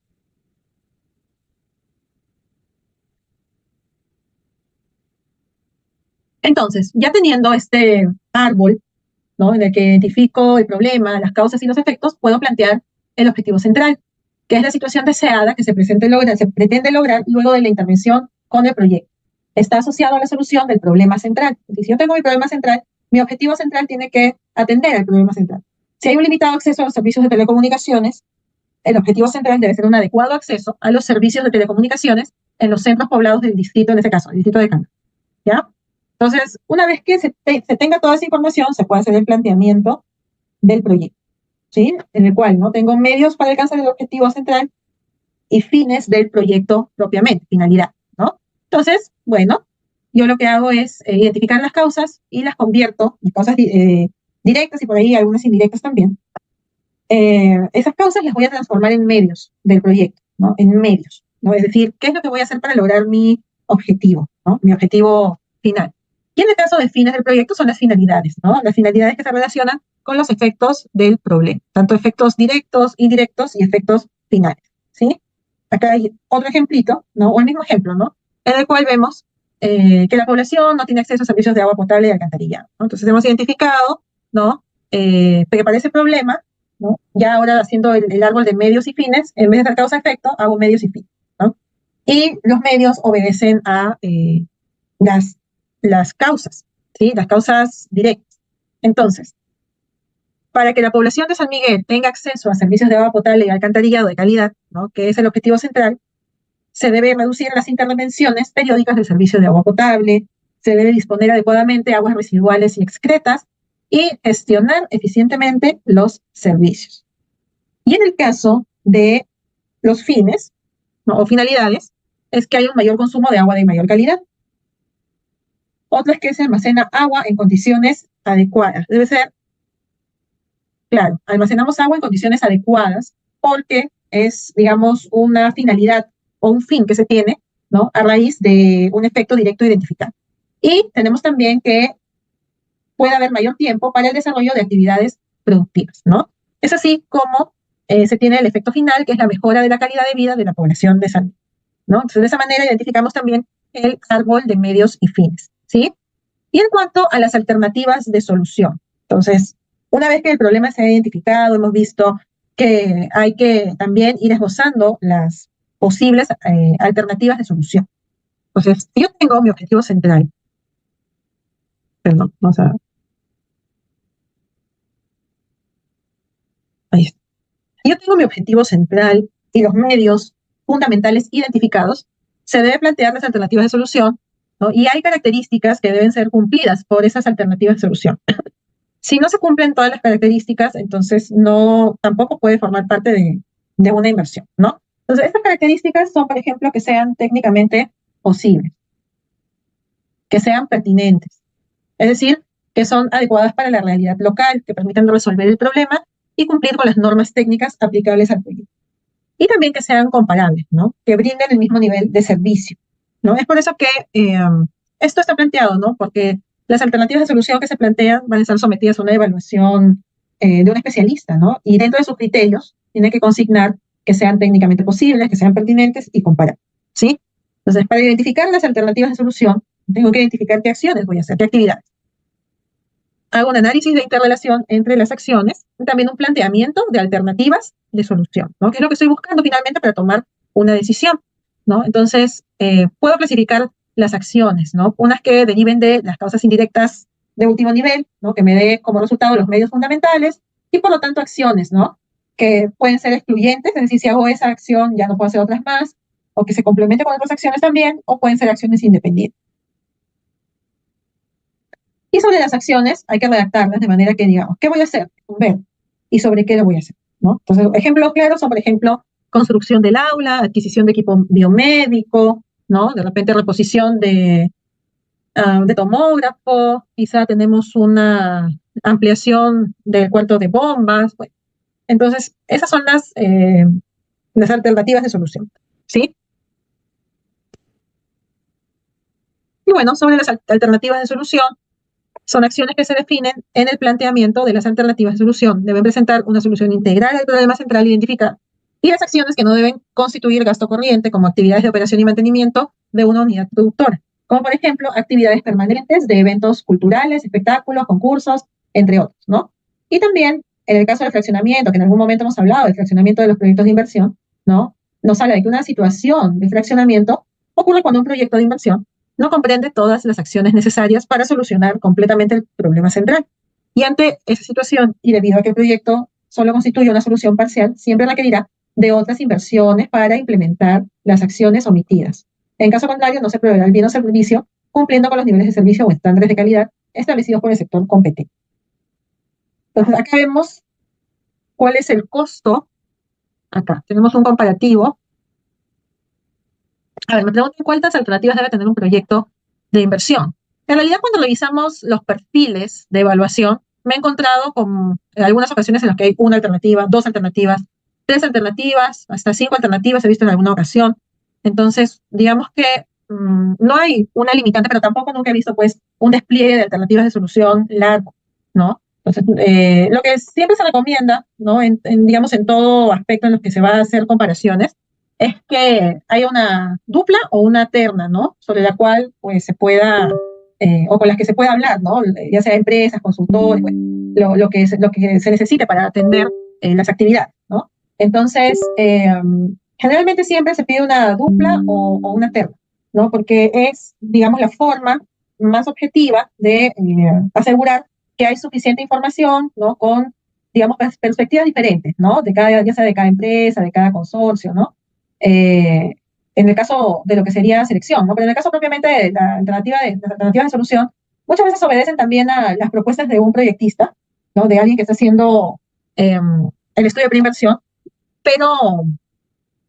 Entonces, ya teniendo este árbol, ¿no? En el que identifico el problema, las causas y los efectos, puedo plantear el objetivo central, que es la situación deseada que se pretende lograr luego de la intervención con el proyecto. Está asociado a la solución del problema central. Si yo tengo mi problema central, mi objetivo central tiene que atender al problema central. Si hay un limitado acceso a los servicios de telecomunicaciones, el objetivo central debe ser un adecuado acceso a los servicios de telecomunicaciones en los centros poblados del distrito, en este caso, el distrito de Cana. ¿Ya? Entonces, una vez que se tenga toda esa información, se puede hacer el planteamiento del proyecto, ¿sí? En el cual no tengo medios para alcanzar el objetivo central y fines del proyecto propiamente, finalidad, ¿no? Entonces, bueno, yo lo que hago es identificar las causas y las convierto en causas directas y por ahí algunas indirectas también. Esas causas las voy a transformar en medios del proyecto, ¿no? En medios, ¿no? Es decir, ¿qué es lo que voy a hacer para lograr mi objetivo, ¿no? Mi objetivo final. Y en el caso de fines del proyecto son las finalidades, ¿no? Las finalidades que se relacionan con los efectos del problema, tanto efectos directos, indirectos y efectos finales, ¿sí? Acá hay otro ejemplito, ¿no? O el mismo ejemplo, ¿no? En el cual vemos que la población no tiene acceso a servicios de agua potable y alcantarillado, ¿no? Entonces hemos identificado, ¿no? Que para ese problema, ¿no? Ya ahora haciendo el árbol de medios y fines, en vez de hacer causa-efecto, hago medios y fines, ¿no? Y los medios obedecen a las causas, ¿sí? Las causas directas. Entonces, para que la población de San Miguel tenga acceso a servicios de agua potable y alcantarillado de calidad, ¿no? Que es el objetivo central, se debe reducir las intervenciones periódicas del servicio de agua potable, se debe disponer adecuadamente aguas residuales y excretas y gestionar eficientemente los servicios. Y en el caso de los fines, ¿no? O finalidades, es que hay un mayor consumo de agua de mayor calidad. Otra es que se almacena agua en condiciones adecuadas. Debe ser, claro, almacenamos agua en condiciones adecuadas porque es, digamos, una finalidad o un fin que se tiene, ¿no? A raíz de un efecto directo identificado. Y tenemos también que puede haber mayor tiempo para el desarrollo de actividades productivas, ¿no? Es así como se tiene el efecto final, que es la mejora de la calidad de vida de la población de salud, ¿no? Entonces, de esa manera identificamos también el árbol de medios y fines, ¿sí? Y en cuanto a las alternativas de solución, entonces, una vez que el problema se ha identificado, hemos visto que hay que también ir esbozando las posibles alternativas de solución. Entonces, si yo tengo mi objetivo central, perdón, vamos a... Ahí está. Si yo tengo mi objetivo central y los medios fundamentales identificados, se debe plantear las alternativas de solución, ¿no? Y hay características que deben ser cumplidas por esas alternativas de solución. Si no se cumplen todas las características, entonces no, tampoco puede formar parte de una inversión, ¿no? Entonces, estas características son, por ejemplo, que sean técnicamente posibles, que sean pertinentes, es decir, que son adecuadas para la realidad local, que permitan resolver el problema y cumplir con las normas técnicas aplicables al proyecto. Y también que sean comparables, ¿no? Que brinden el mismo nivel de servicio, ¿no? Es por eso que esto está planteado, ¿no? Porque las alternativas de solución que se plantean van a estar sometidas a una evaluación de un especialista, ¿no? Y dentro de sus criterios tiene que consignar que sean técnicamente posibles, que sean pertinentes y comparables, ¿sí? Entonces, para identificar las alternativas de solución, tengo que identificar qué acciones voy a hacer, qué actividades. Hago un análisis de interrelación entre las acciones y también un planteamiento de alternativas de solución, ¿no? Que es lo que estoy buscando finalmente para tomar una decisión, ¿no? Entonces, puedo clasificar las acciones, ¿no? Unas que deriven de las causas indirectas de último nivel, ¿no? Que me dé como resultado los medios fundamentales y por lo tanto acciones, ¿no? Que pueden ser excluyentes, es decir, si hago esa acción ya no puedo hacer otras más, o que se complemente con otras acciones también, o pueden ser acciones independientes. Y sobre las acciones hay que redactarlas de manera que digamos, ¿qué voy a hacer? Ver. ¿Y sobre qué lo voy a hacer? ¿No? Entonces, ejemplos claros son, por ejemplo, construcción del aula, adquisición de equipo biomédico, ¿no? De repente reposición de tomógrafo, quizá tenemos una ampliación del cuarto de bombas. Bueno, entonces, esas son las alternativas de solución, ¿sí? Y bueno, sobre las alternativas de solución, son acciones que se definen en el planteamiento de las alternativas de solución. Deben presentar una solución integral al problema central identificado. Y las acciones que no deben constituir gasto corriente como actividades de operación y mantenimiento de una unidad productora, como por ejemplo actividades permanentes de eventos culturales, espectáculos, concursos, entre otros, ¿no? Y también, en el caso del fraccionamiento, que en algún momento hemos hablado del fraccionamiento de los proyectos de inversión, ¿no? Nos habla de que una situación de fraccionamiento ocurre cuando un proyecto de inversión no comprende todas las acciones necesarias para solucionar completamente el problema central. Y ante esa situación, y debido a que el proyecto solo constituye una solución parcial, siempre requerirá de otras inversiones para implementar las acciones omitidas. En caso contrario, no se proveerá el bien o servicio cumpliendo con los niveles de servicio o estándares de calidad establecidos por el sector competente. Entonces, acá vemos cuál es el costo. Acá tenemos un comparativo. A ver, me preguntan cuántas alternativas debe tener un proyecto de inversión. En realidad, cuando revisamos los perfiles de evaluación, me he encontrado con algunas ocasiones en las que hay una alternativa, dos alternativas, tres alternativas, hasta cinco alternativas he visto en alguna ocasión. Entonces, digamos que no hay una limitante, pero tampoco nunca he visto pues un despliegue de alternativas de solución largo, ¿no? Entonces, lo que siempre se recomienda, ¿no? Digamos, en todo aspecto en los que se va a hacer comparaciones, es que haya una dupla o una terna, ¿no? Sobre la cual pues se pueda, o con las que se pueda hablar, ¿no? Ya sea empresas, consultores, pues, lo que se necesite para atender las actividades, ¿no? Entonces, generalmente siempre se pide una dupla o una terna, ¿no? Porque es, digamos, la forma más objetiva de asegurar que hay suficiente información, ¿no? Con, digamos, perspectivas diferentes, ¿no? Ya sea de cada empresa, de cada consorcio, ¿no? En el caso de lo que sería selección, ¿no? Pero en el caso propiamente de las alternativas de solución, muchas veces obedecen también a las propuestas de un proyectista, ¿no? De alguien que está haciendo el estudio de preinversión, pero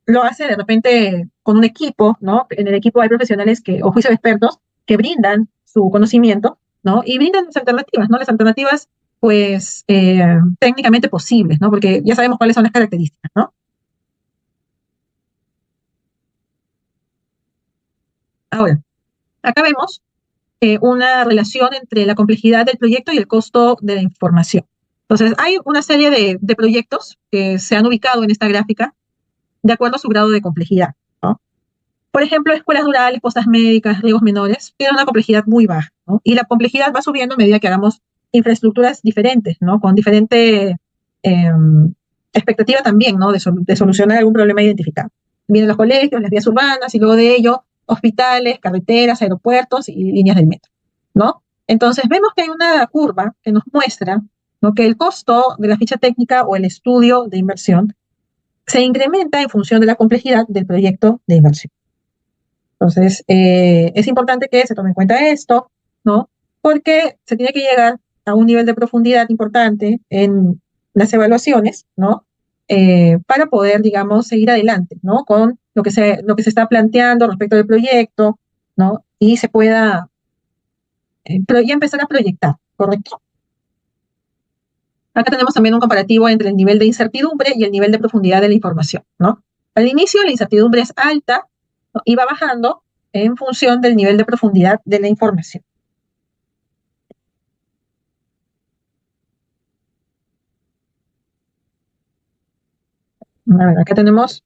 lo hace de repente con un equipo, ¿no? En el equipo hay profesionales o juicio de expertos que brindan su conocimiento, ¿no? Y brindan las alternativas, ¿no? Las alternativas, pues, técnicamente posibles, ¿no? Porque ya sabemos cuáles son las características, ¿no? Ahora, acá vemos una relación entre la complejidad del proyecto y el costo de la información. Entonces, hay una serie de proyectos que se han ubicado en esta gráfica de acuerdo a su grado de complejidad, ¿no? Por ejemplo, escuelas rurales, postas médicas, riegos menores, tienen una complejidad muy baja, ¿no? Y la complejidad va subiendo a medida que hagamos infraestructuras diferentes, ¿no? Con diferente eh, expectativa también, ¿no? De solucionar algún problema identificado. Vienen los colegios, las vías urbanas y luego de ello hospitales, carreteras, aeropuertos y líneas del metro, ¿no? Entonces vemos que hay una curva que nos muestra, ¿no?, que el costo de la ficha técnica o el estudio de inversión se incrementa en función de la complejidad del proyecto de inversión. Entonces, es importante que se tome en cuenta esto, ¿no? Porque se tiene que llegar a un nivel de profundidad importante en las evaluaciones, ¿no? Para poder, digamos, seguir adelante, ¿no? Con lo que se está planteando respecto del proyecto, ¿no? Y se pueda ya empezar a proyectar, ¿correcto? Acá tenemos también un comparativo entre el nivel de incertidumbre y el nivel de profundidad de la información, ¿no? Al inicio la incertidumbre es alta, ¿no?, y va bajando en función del nivel de profundidad de la información. A ver, acá tenemos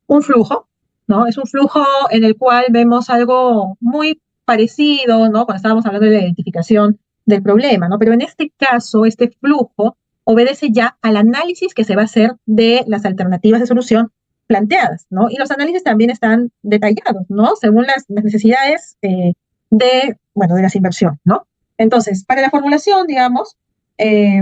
un flujo, ¿no? Es un flujo en el cual vemos algo muy parecido, ¿no?, cuando estábamos hablando de la identificación del problema, ¿no? Pero en este caso, este flujo obedece ya al análisis que se va a hacer de las alternativas de solución planteadas, ¿no? Y los análisis también están detallados, ¿no?, según las necesidades de las inversiones, ¿no? Entonces, para la formulación, digamos, eh,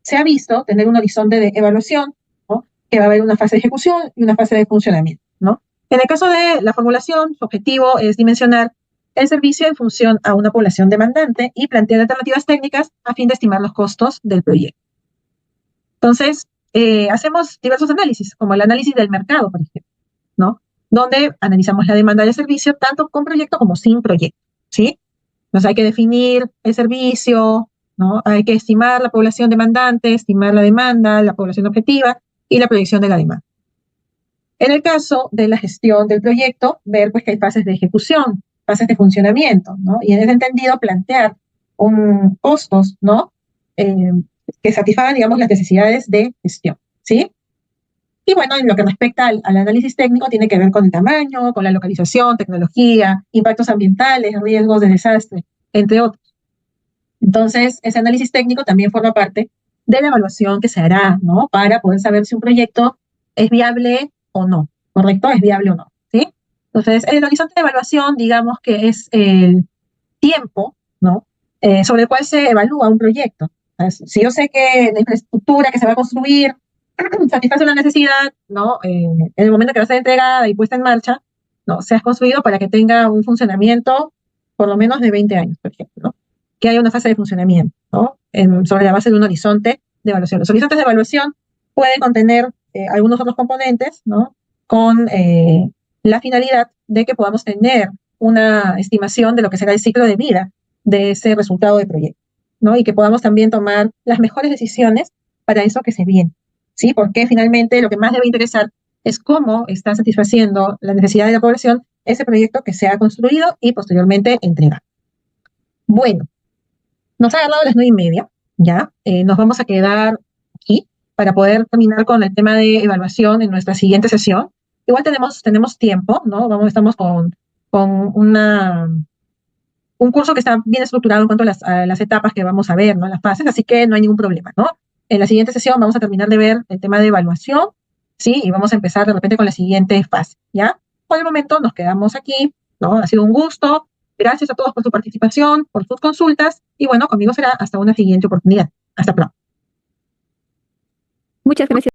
se ha visto tener un horizonte de evaluación, ¿no?, que va a haber una fase de ejecución y una fase de funcionamiento, ¿no? En el caso de la formulación, su objetivo es dimensionar el servicio en función a una población demandante y plantear alternativas técnicas a fin de estimar los costos del proyecto. Entonces, hacemos diversos análisis, como el análisis del mercado, por ejemplo, ¿no?, donde analizamos la demanda del servicio tanto con proyecto como sin proyecto, ¿sí? Entonces hay que definir el servicio, ¿no? Hay que estimar la población demandante, estimar la demanda, la población objetiva y la proyección de la demanda. En el caso de la gestión del proyecto, ver pues que hay fases de ejecución, fases de funcionamiento, ¿no? Y en ese entendido plantear costos, ¿no?, que satisfagan, digamos, las necesidades de gestión, ¿sí? Y bueno, en lo que respecta al análisis técnico, tiene que ver con el tamaño, con la localización, tecnología, impactos ambientales, riesgos de desastre, entre otros. Entonces, ese análisis técnico también forma parte de la evaluación que se hará, ¿no?, para poder saber si un proyecto es viable o no, ¿correcto? Es viable o no, ¿sí? Entonces, el horizonte de evaluación, digamos que es el tiempo, ¿no?, sobre el cual se evalúa un proyecto. Si yo sé que la infraestructura que se va a construir satisface una necesidad, ¿no?, en el momento que va a ser entregada y puesta en marcha, ¿no?, se ha construido para que tenga un funcionamiento por lo menos de 20 años, por ejemplo, ¿no?, que haya una fase de funcionamiento, ¿no?, sobre la base de un horizonte de evaluación. Los horizontes de evaluación pueden contener algunos otros componentes, ¿no?, con la finalidad de que podamos tener una estimación de lo que será el ciclo de vida de ese resultado de proyecto, ¿no?, y que podamos también tomar las mejores decisiones para eso que se viene, ¿sí? Porque finalmente lo que más debe interesar es cómo está satisfaciendo la necesidad de la población ese proyecto que se ha construido y posteriormente entregado. Bueno, nos ha agarrado las 9:30, ¿ya? Nos vamos a quedar aquí para poder terminar con el tema de evaluación en nuestra siguiente sesión. Igual tenemos tiempo, ¿no? Estamos con un curso que está bien estructurado en cuanto a las etapas que vamos a ver, ¿no?, las fases, así que no hay ningún problema, ¿no? En la siguiente sesión vamos a terminar de ver el tema de evaluación, ¿sí? Y vamos a empezar de repente con la siguiente fase, ¿ya? Por el momento nos quedamos aquí, ¿no? Ha sido un gusto. Gracias a todos por su participación, por sus consultas, y bueno, conmigo será hasta una siguiente oportunidad. Hasta pronto. Muchas gracias.